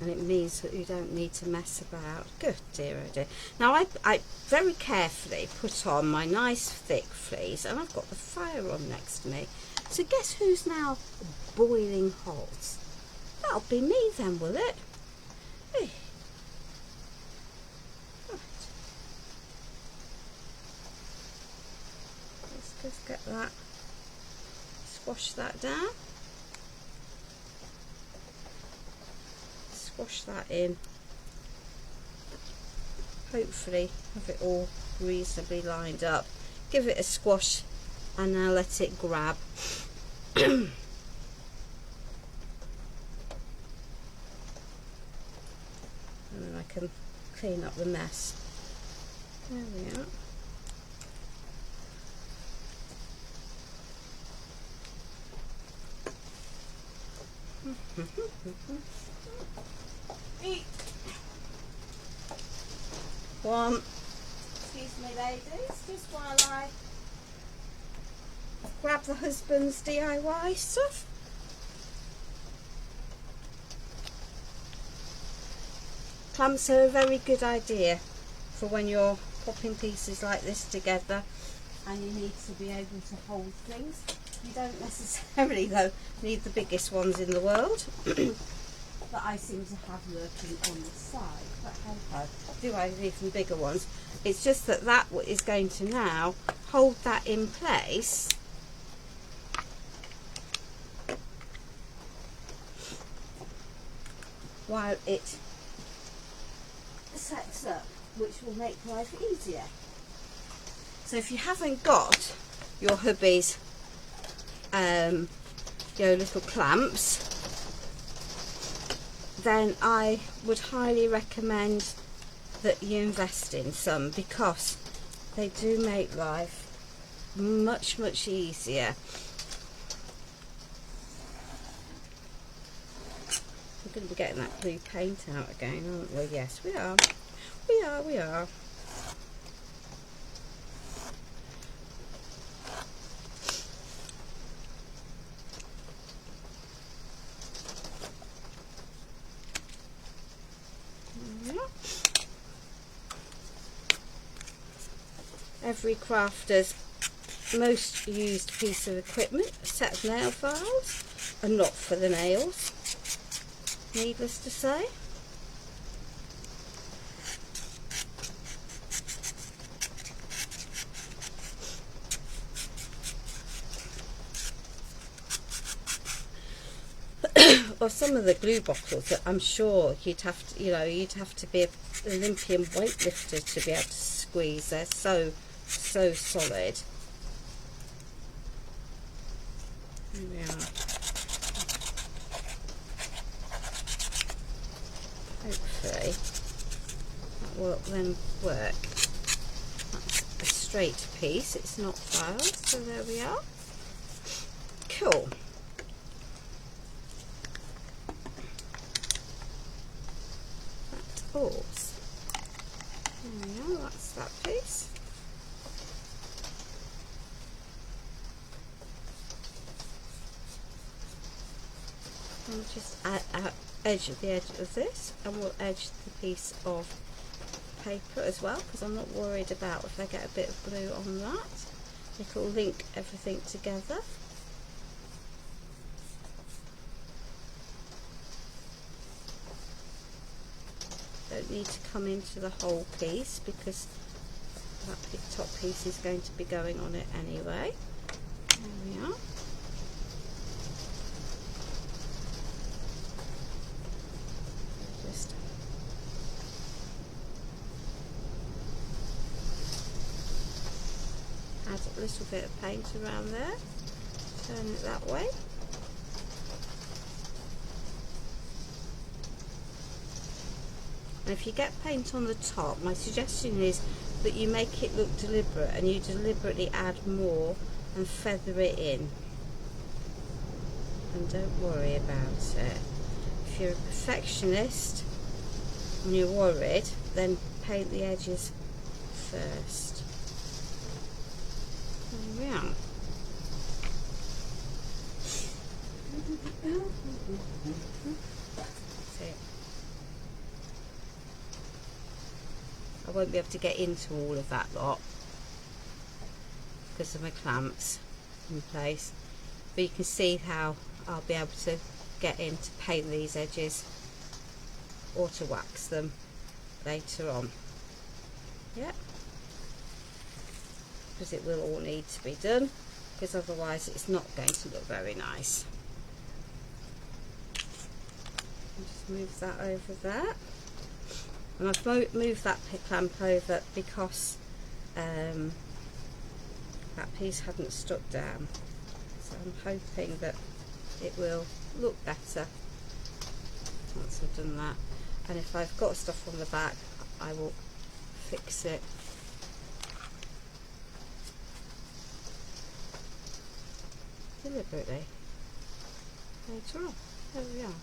And it means that you don't need to mess about. Good dear, oh dear. Now I very carefully put on my nice thick fleece, and I've got the fire on next to me. So guess who's now boiling hot? That'll be me then, will it? Hey. Right. Let's just get that, squash that down. Squash that in. Hopefully have it all reasonably lined up. Give it a squash and now let it grab. And then I can clean up the mess. There we are. One. Excuse me, ladies, just while I grab the husband's DIY stuff. Clamps are a very good idea for when you're popping pieces like this together and you need to be able to hold things. You don't necessarily, though, need the biggest ones in the world that I seem to have lurking on the side. But hey ho, do I have even bigger ones? It's just that that is going to now hold that in place while it sets up, which will make life easier. So if you haven't got your hubby's little clamps, then I would highly recommend that you invest in some, because they do make life much easier. We're going to be getting that blue paint out again, aren't we? Yes, we are. We are. Every crafter's most used piece of equipment, a set of nail files, and not for the nails, needless to say. Or some of the glue bottles that I'm sure you'd have to be an Olympian weightlifter to be able to squeeze. They're so solid. There we are. Hopefully that will then work. That's a straight piece, it's not filed, so there we are. Cool. There we are, that's that piece. And just edge the edge of this, and we'll edge the piece of paper as well, because I'm not worried about if I get a bit of blue on that. It'll link everything together. Don't need to come into the whole piece, because that top piece is going to be going on it anyway. There we are. Just add a little bit of paint around there, turn it that way. And if you get paint on the top, my suggestion is that you make it look deliberate, and you deliberately add more and feather it in. And don't worry about it. If you're a perfectionist and you're worried, then paint the edges first. There we are. That's it. I won't be able to get into all of that lot because of my clamps in place, but you can see how I'll be able to get in to paint these edges or to wax them later on. Yeah, because it will all need to be done, because otherwise it's not going to look very nice. Just move that over there. And I've moved that clamp over because that piece hadn't stuck down. So I'm hoping that it will look better once I've done that. And if I've got stuff on the back, I will fix it. Deliberately. Later on. There we are.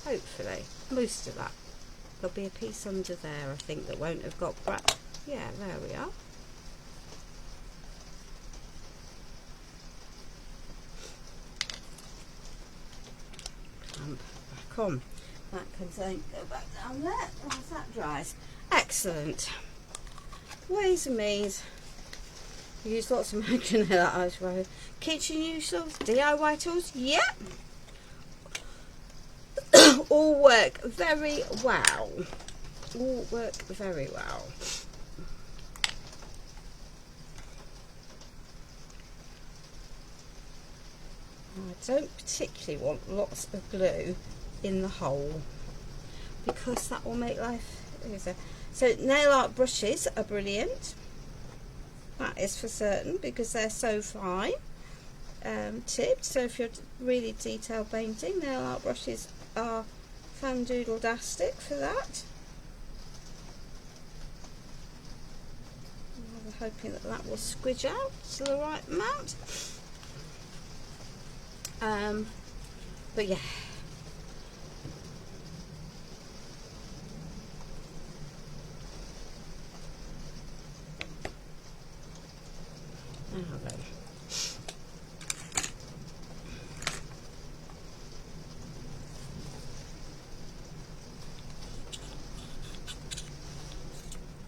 Hopefully. Most of that. There'll be a piece under there, I think, that won't have got yeah, there we are. Clamp back on. That can then go back down there once that dries. Excellent. Ways and means. We use lots of manganella eyeshadow. Kitchen utensils, DIY tools, yep. All work very well. All work very well. I don't particularly want lots of glue in the hole, because that will make life easier. So nail art brushes are brilliant, that is for certain, because they're so fine tipped. So if you're really detail painting, nail art brushes are fan-doodle-dastic for that. I'm rather hoping that that will squidge out to the right amount. But yeah. Now then.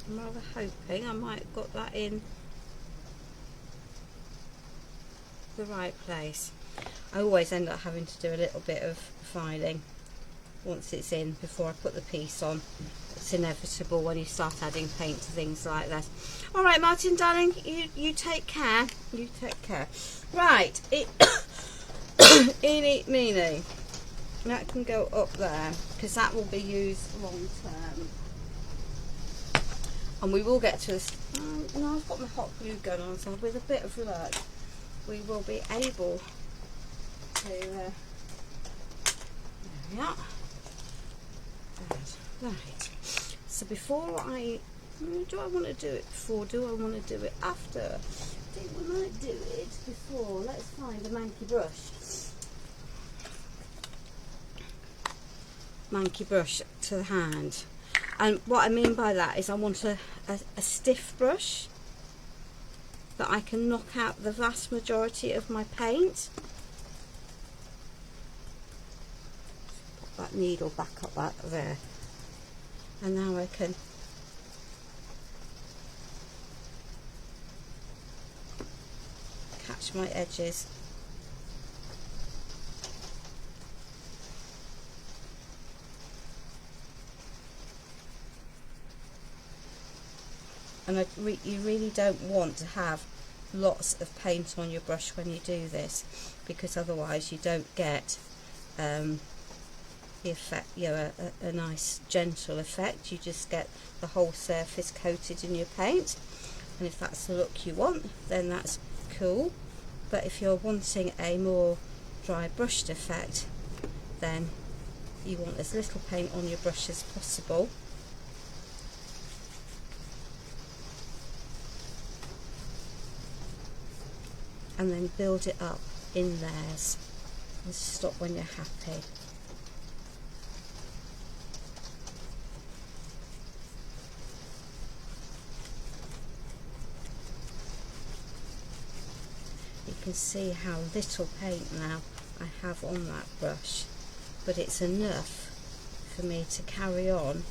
I'm rather hoping I might have got that in the right place. I always end up having to do a little bit of filing once it's in before I put the piece on. It's inevitable when you start adding paint to things like that. Alright Martin darling, you take care. You take care. Right, eeny meeny. That can go up there because that will be used long term. And we will get to this. No, I've got my hot glue gun on, so with a bit of luck we will be able to there we are. Right, so before do I want to do it before, do I want to do it after? I think we might do it before. Let's find a manky brush. Manky brush to the hand. And what I mean by that is I want a stiff brush that I can knock out the vast majority of my paint. Put that needle back up that there. And now I can catch my edges. And you really don't want to have lots of paint on your brush when you do this, because otherwise you don't get the effect, you know, a nice gentle effect. You just get the whole surface coated in your paint, and if that's the look you want, then that's cool. But if you're wanting a more dry brushed effect, then you want as little paint on your brush as possible. And then build it up in layers and stop when you're happy. You can see how little paint now I have on that brush, but it's enough for me to carry on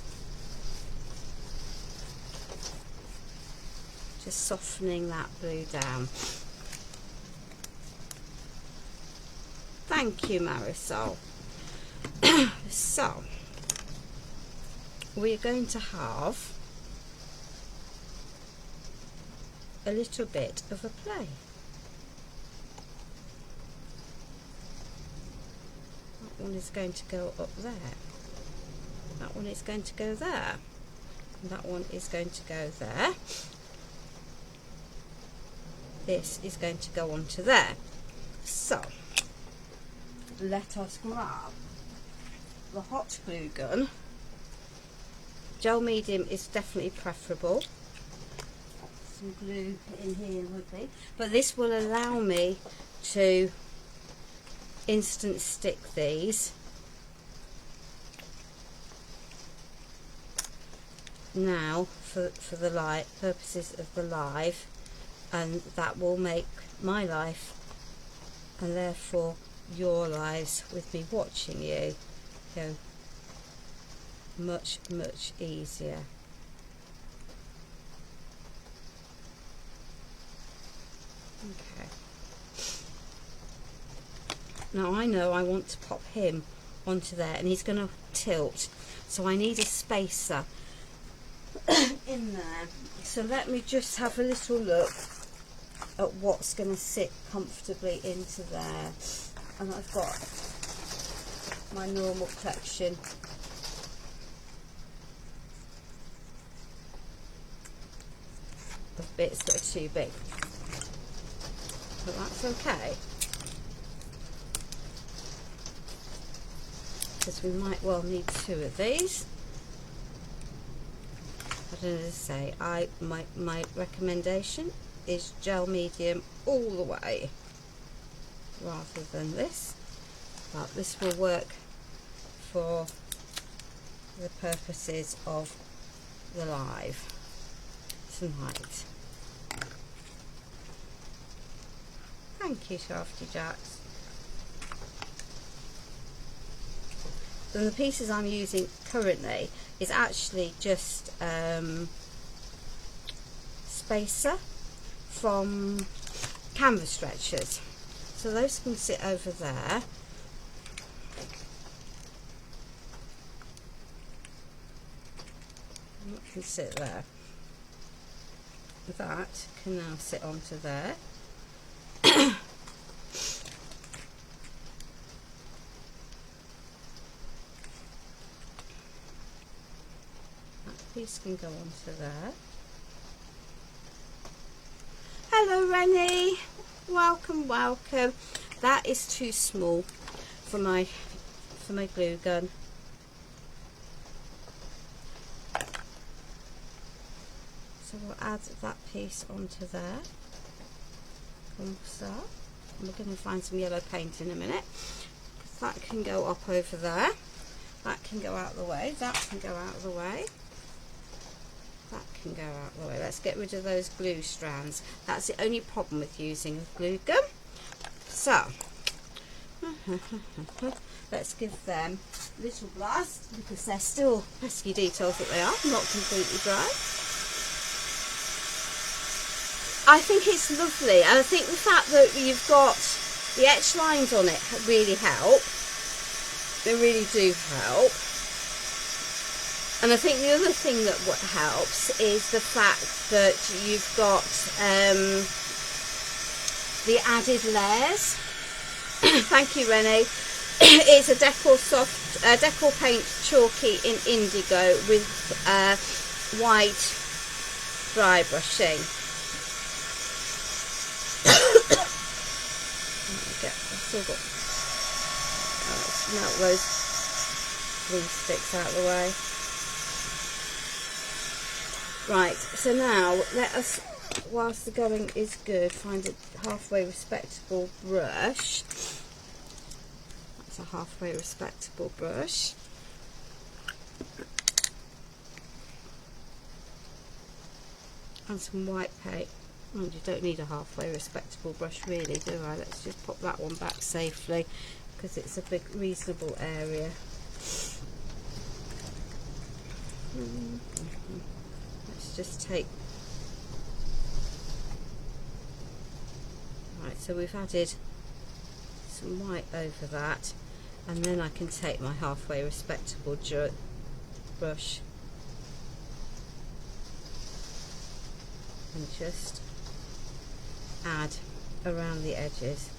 just softening that blue down. Thank you, Marisol. So, we're going to have a little bit of a play. That one is going to go up there. That one is going to go there. And that one is going to go there. This is going to go onto there. So, let us grab the hot glue gun. Gel medium is definitely preferable. Some glue in here would be, but this will allow me to instant stick these now for the light purposes of the live, and that will make my life, and therefore your lives with me watching you, go much easier. Okay. Now I know I want to pop him onto there, and he's going to tilt, so I need a spacer in there. So let me just have a little look at what's going to sit comfortably into there. And I've got my normal collection of bits that are too big. But that's okay, because we might well need 2 of these. But as I say, my recommendation is gel medium all the way rather than this, but this will work for the purposes of the live tonight. Thank you, Shafty Jacks. And the pieces I'm using currently is actually just spacer from canvas stretchers, so those can sit over there. That can sit there. That can now sit onto there. That piece can go onto there. Hello Rennie, welcome, welcome. That is too small for my glue gun. So we'll add that piece onto there. Comme ça. And we're going to find some yellow paint in a minute. That can go up over there. That can go out of the way. That can go out of the way. That can go out of the way. Let's get rid of those glue strands. That's the only problem with using a glue gun. So, let's give them a little blast, because they're still pesky details that they are, not completely dry. I think it's lovely, and I think the fact that you've got the etch lines on it really help. They really do help. And I think the other thing that helps is the fact that you've got the added layers. Thank you, Renee. It's a decor paint chalky in indigo with white dry brushing. I've still got melt those glue sticks out of the way. Right, so now let us, whilst the going is good, find a halfway respectable brush. That's a halfway respectable brush. And some white paint. Oh, you don't need a halfway respectable brush really, do I? Let's just pop that one back safely, because it's a big reasonable area. Let's just take, right, so we've added some white over that, and then I can take my halfway respectable brush and just add around the edges.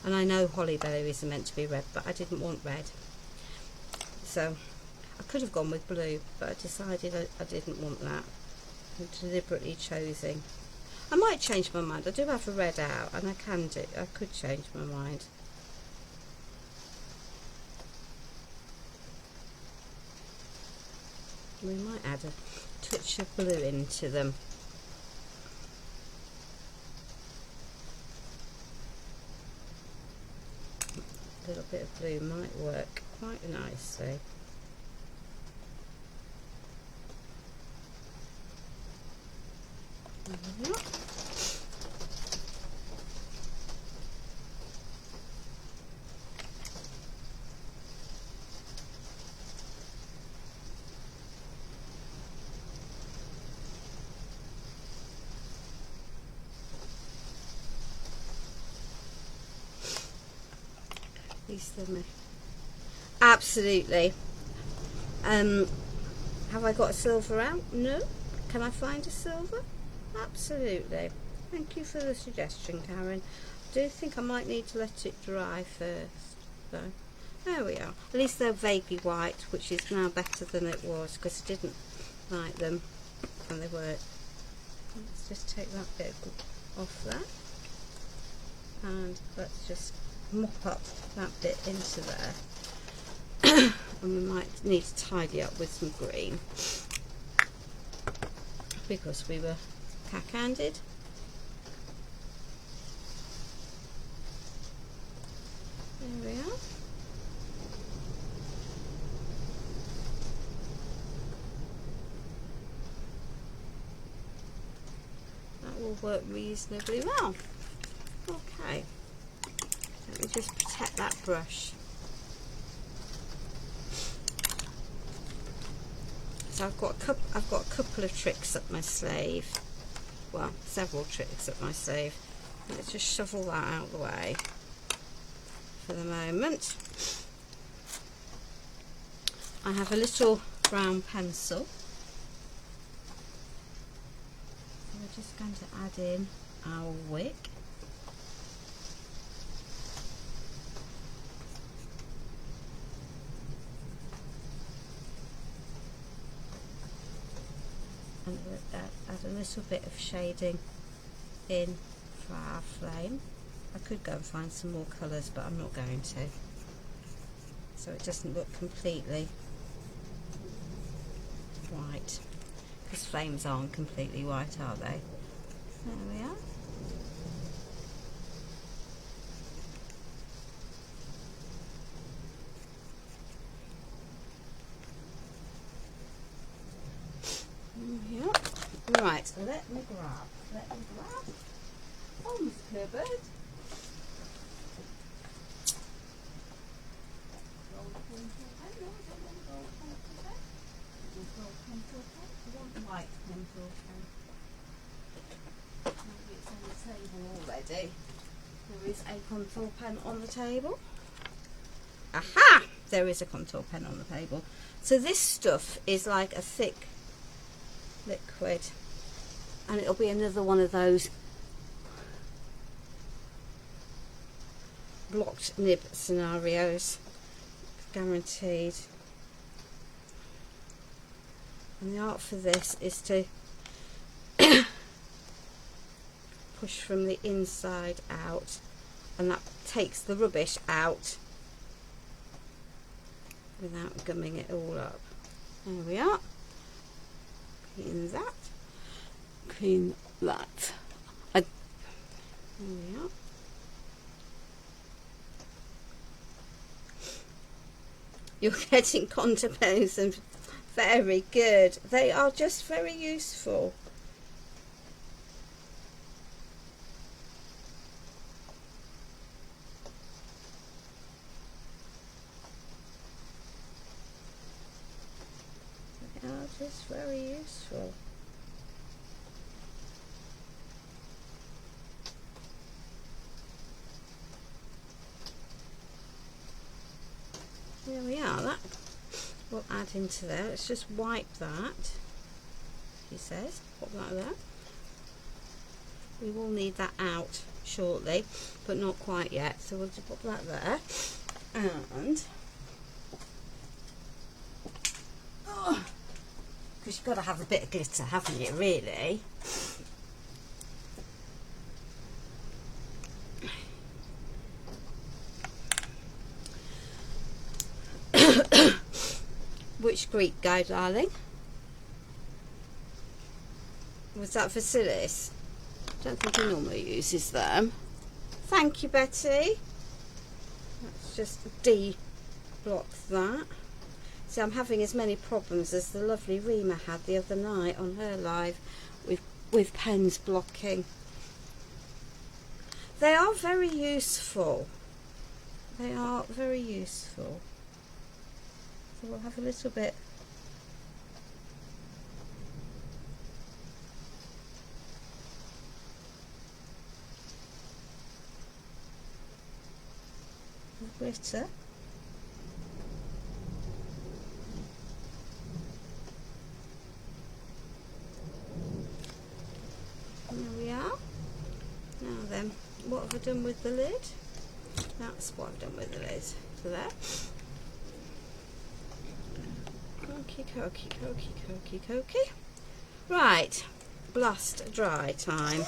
And I know holly berries are meant to be red, but I didn't want red, so I could have gone with blue, but I decided I didn't want that. I'm deliberately choosing. I might change my mind. I do have a red out, and I could change my mind. We might add a touch of blue into them. A little bit of blue might work quite nicely. There we are. Absolutely. Have I got a silver out? No. Can I find a silver? Absolutely. Thank you for the suggestion, Karen. do think I might need to let it dry first. So there we are. At least they're vaguely white, which is now better than it was, because I didn't like them when they weren't. Let's just take that bit off there, and let's just mop up that bit into there. And we might need to tidy up with some green, because we were cack-handed. There we are. That will work reasonably well. Okay, let me just protect that brush. So I've got a couple of tricks up my sleeve. Well, several tricks up my sleeve. Let's just shovel that out of the way for the moment. I have a little brown pencil. So we're just going to add in our wick. And add a little bit of shading in for our flame. I could go and find some more colours, but I'm not going to, so it doesn't look completely white, because flames aren't completely white, are they? There we are. Right, so let me grab Tom's cupboard. White pencil pen. Maybe it's on the table already. There is a contour pen on the table. Aha! There is a contour pen on the table. So this stuff is like a thick liquid, and it'll be another one of those blocked nib scenarios, guaranteed. And the art for this is to push from the inside out, and that takes the rubbish out without gumming it all up. There we are. Clean that. Clean that. There we are. You're getting contour pens, and very good. They are just very useful. They are just very useful. There we are. That we'll add into there. Let's just wipe that. He says, pop that there. We will need that out shortly, but not quite yet. So we'll just pop that there. And because you've got to have a bit of glitter, haven't you? Really. Which Greek guy, darling? Was that Vasilis? Don't think he normally uses them. Thank you, Betty. Let's just de-block that. See, I'm having as many problems as the lovely Rima had the other night on her live with pens blocking. They are very useful. They are very useful. So we'll have a little bit of glitter. There we are. Now then, what have I done with the lid. That's what I've done with the lid. So there. Okie dokie, dokie, dokie, dokie. Right, blast dry time.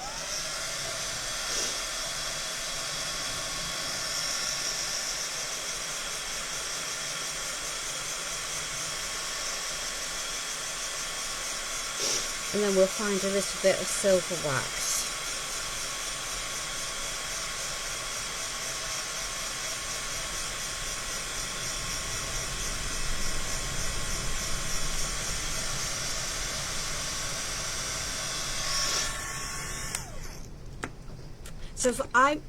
And then we'll find a little bit of silver wax. So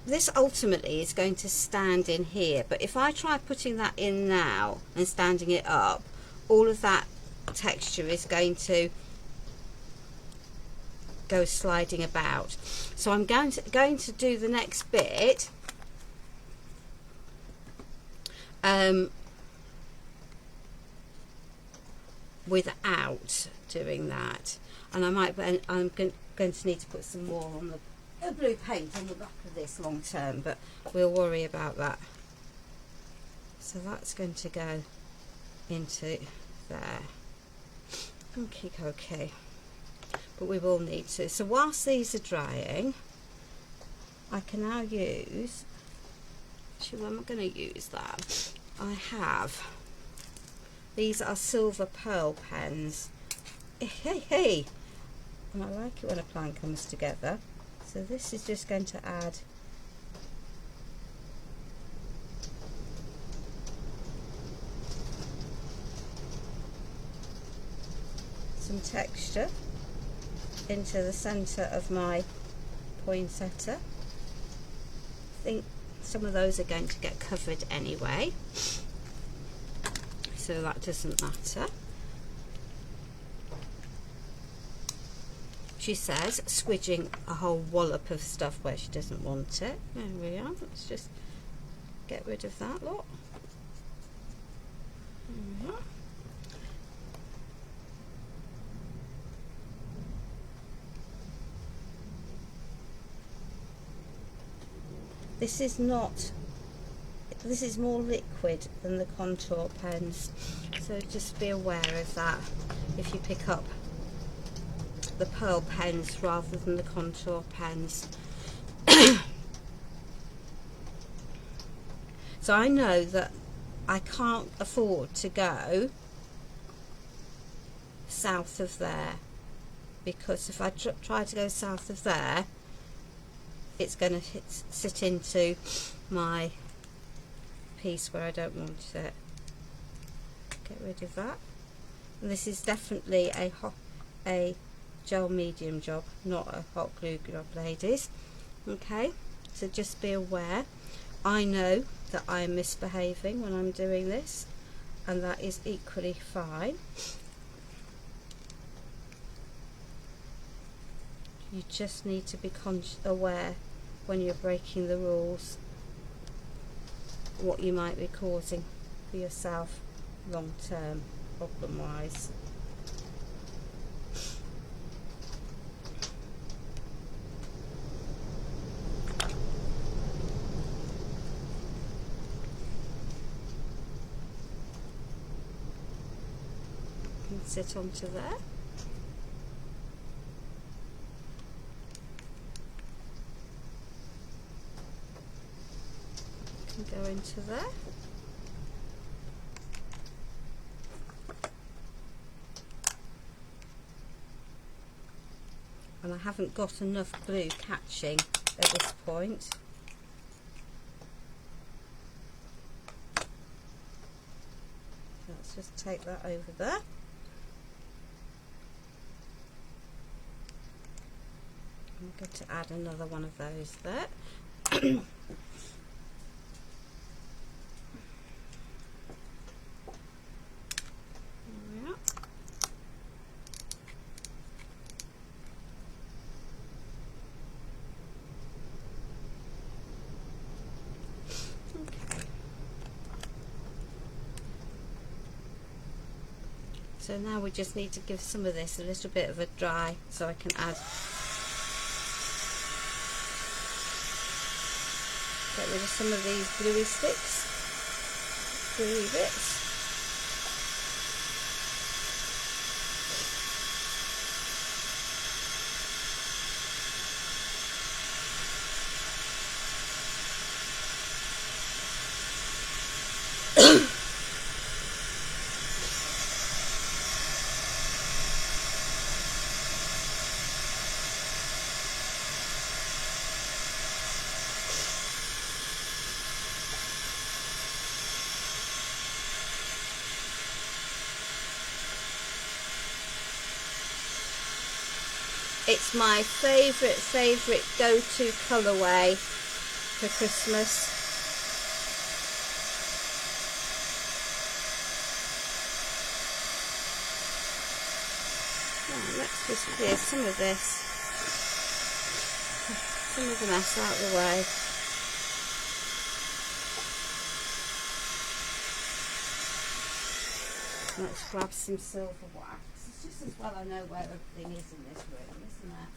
this ultimately is going to stand in here, but if I try putting that in now and standing it up, all of that texture is going to go sliding about. So I'm going to do the next bit without doing that, and I'm going to need to put some more on the blue paint on the back of this long term, but we'll worry about that. So that's going to go into there. Okay. But we will need to. So whilst these are drying, I can now use, actually I'm going to use that. I have, these are silver pearl pens. Hey. And I like it when a plan comes together. So this is just going to add some texture into the centre of my poinsettia. I think some of those are going to get covered anyway, so that doesn't matter. She says, squidging a whole wallop of stuff where she doesn't want it. There we are. Let's just get rid of that lot. This is more liquid than the contour pens, so just be aware of that if you pick up the pearl pens rather than the contour pens. So I know that I can't afford to go south of there, because if I try to go south of there, it's going to sit into my piece where I don't want it. Get rid of that. And this is definitely a gel medium job, not a hot glue job, ladies. Okay, so just be aware. I know that I'm misbehaving when I'm doing this, and that is equally fine. You just need to be aware when you're breaking the rules what you might be causing for yourself long term, problem wise. Sit onto there. Can go into there. And I haven't got enough glue catching at this point. Let's just take that over there. I'm going to add another one of those there. There we are. Okay. So now we just need to give some of this a little bit of a dry, so I can add Get rid of some of these gluey sticks, gluey bits. It's my favourite go-to colourway for Christmas. Now, let's just clear some of this, some of the mess out of the way. Let's grab some silver wax. It's just as well I know where everything is in this room, isn't it?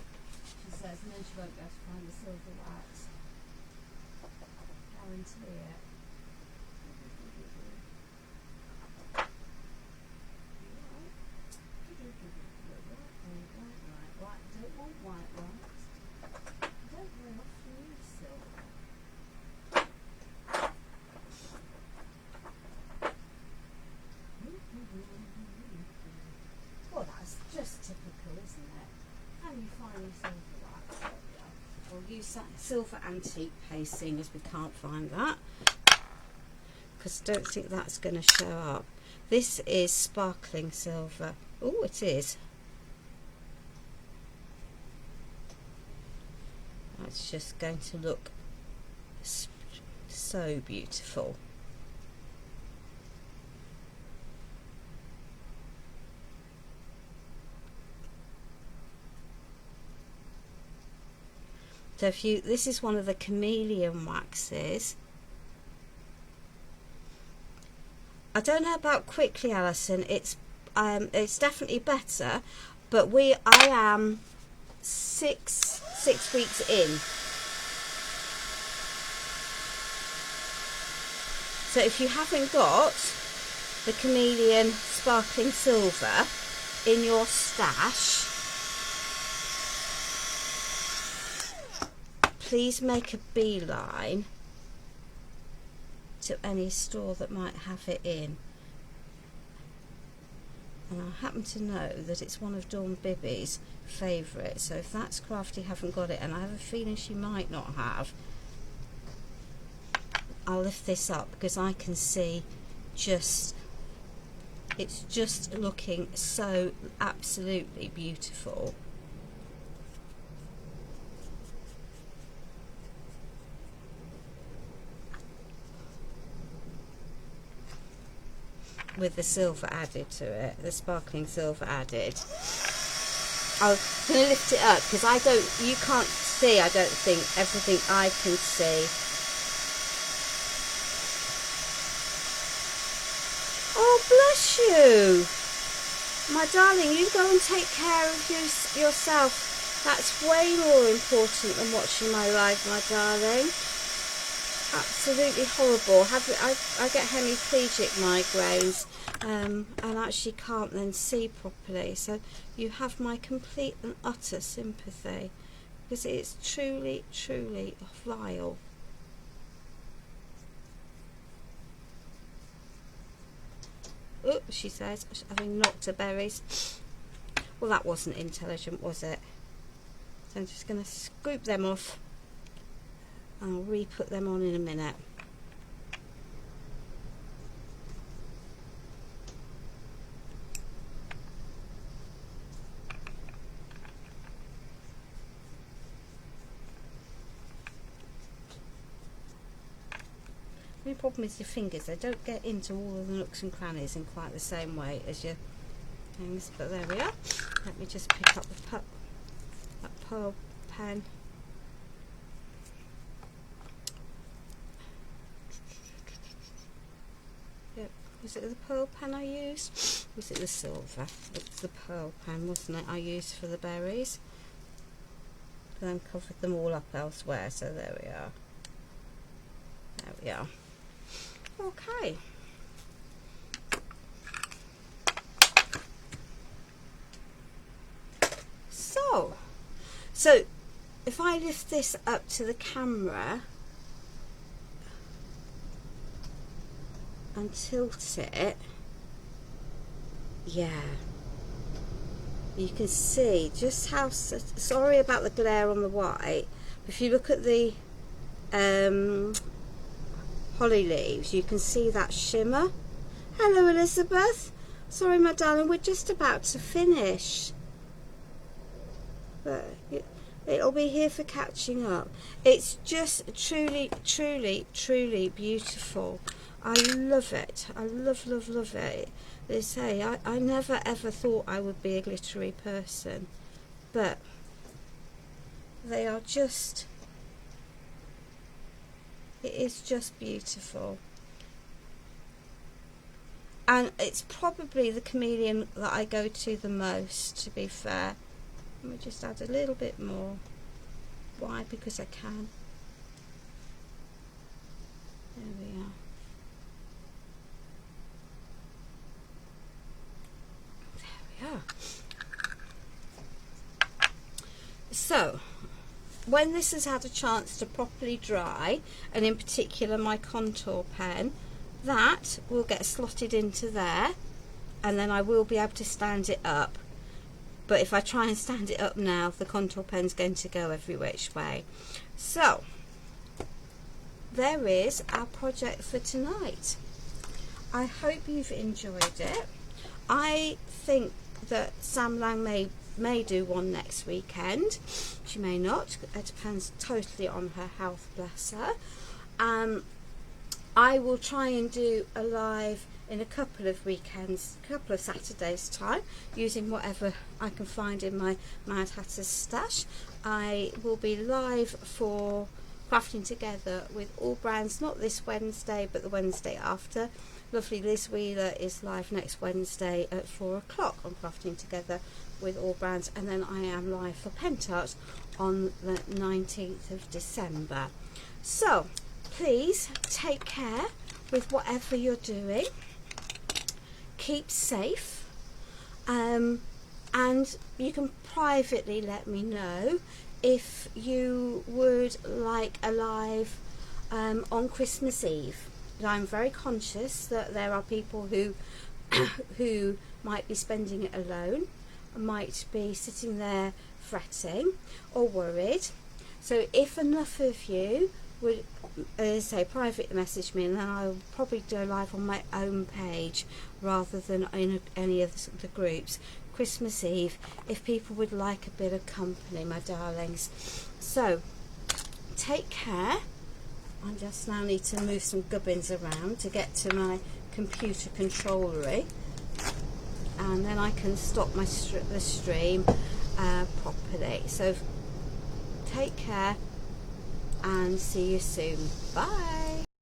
She says, and then she won't be able to find the silver wax. Guarantee it. Right. I don't want white wax. I don't very often use silver. Well, that's just typical, isn't it? How you find your silver wax? There we are. We'll use that silver antique paste, seeing as we can't find that, because I don't think that's going to show up. This is sparkling silver. Oh, it is. That's just going to look so beautiful. So if you, this is one of the chameleon waxes. I don't know about quickly, Alison. It's definitely better, but I am six weeks in. So if you haven't got the chameleon sparkling silver in your stash, please make a beeline to any store that might have it in. And I happen to know that it's one of Dawn Bibby's favourites, so if that's Crafty haven't got it, and I have a feeling she might not have, I'll lift this up because I can see it's just looking so absolutely beautiful. With the silver added to it, the sparkling silver added. I'm going to lift it up because you can't see, I don't think, everything I can see. Oh, bless you. My darling, you go and take care of yourself. That's way more important than watching my live, my darling. Absolutely horrible. I get hemiplegic migraines and actually can't then see properly. So you have my complete and utter sympathy, because it's truly, truly vile. Oh, she says, having knocked her berries. Well, that wasn't intelligent, was it? So I'm just going to scoop them off. I'll re-put them on in a minute. The problem is your fingers, they don't get into all of the nooks and crannies in quite the same way as your things, but there we are. Let me just pick up that pearl pen. Was it the pearl pen I used? Was it the silver? It's the pearl pen, wasn't it, I used for the berries. Then covered them all up elsewhere, so there we are. we are. Okay. So if I lift this up to the camera and tilt it, yeah, you can see just how, sorry about the glare on the white, but if you look at the holly leaves, you can see that shimmer. Hello Elizabeth, sorry my darling, we're just about to finish, but it'll be here for catching up. It's just truly beautiful. I love it. I love it. They say I never ever thought I would be a glittery person, but they are just, it is just beautiful. And it's probably the chameleon that I go to the most, to be fair. Let me just add a little bit more. Why? Because I can. There we are. There we are. So, when this has had a chance to properly dry, and in particular my contour pen, that will get slotted into there, and then I will be able to stand it up. But if I try and stand it up now, the contour pen's going to go every which way. So, there is our project for tonight. I hope you've enjoyed it. I think that Sam Lang may do one next weekend. She may not. It depends totally on her health, bless her. I will try and do a live in a couple of weekends, a couple of Saturdays time, using whatever I can find in my Mad Hatters stash. I will be live for Crafting Together with all brands, not this Wednesday but the Wednesday after. Lovely Liz Wheeler is live next Wednesday at 4 o'clock on Crafting Together with all brands, and then I am live for Pentart on the 19th of December. So please take care with whatever you're doing. Keep safe, and you can privately let me know if you would like a live on Christmas Eve. I'm very conscious that there are people who who might be spending it alone, might be sitting there fretting or worried. So if enough of you would say private message me, and then I'll probably go live on my own page rather than in any of the groups, Christmas Eve, if people would like a bit of company, my darlings. So take care. I just now need to move some gubbins around to get to my computer controllery, and then I can stop the stream properly. So take care and see you soon. Bye.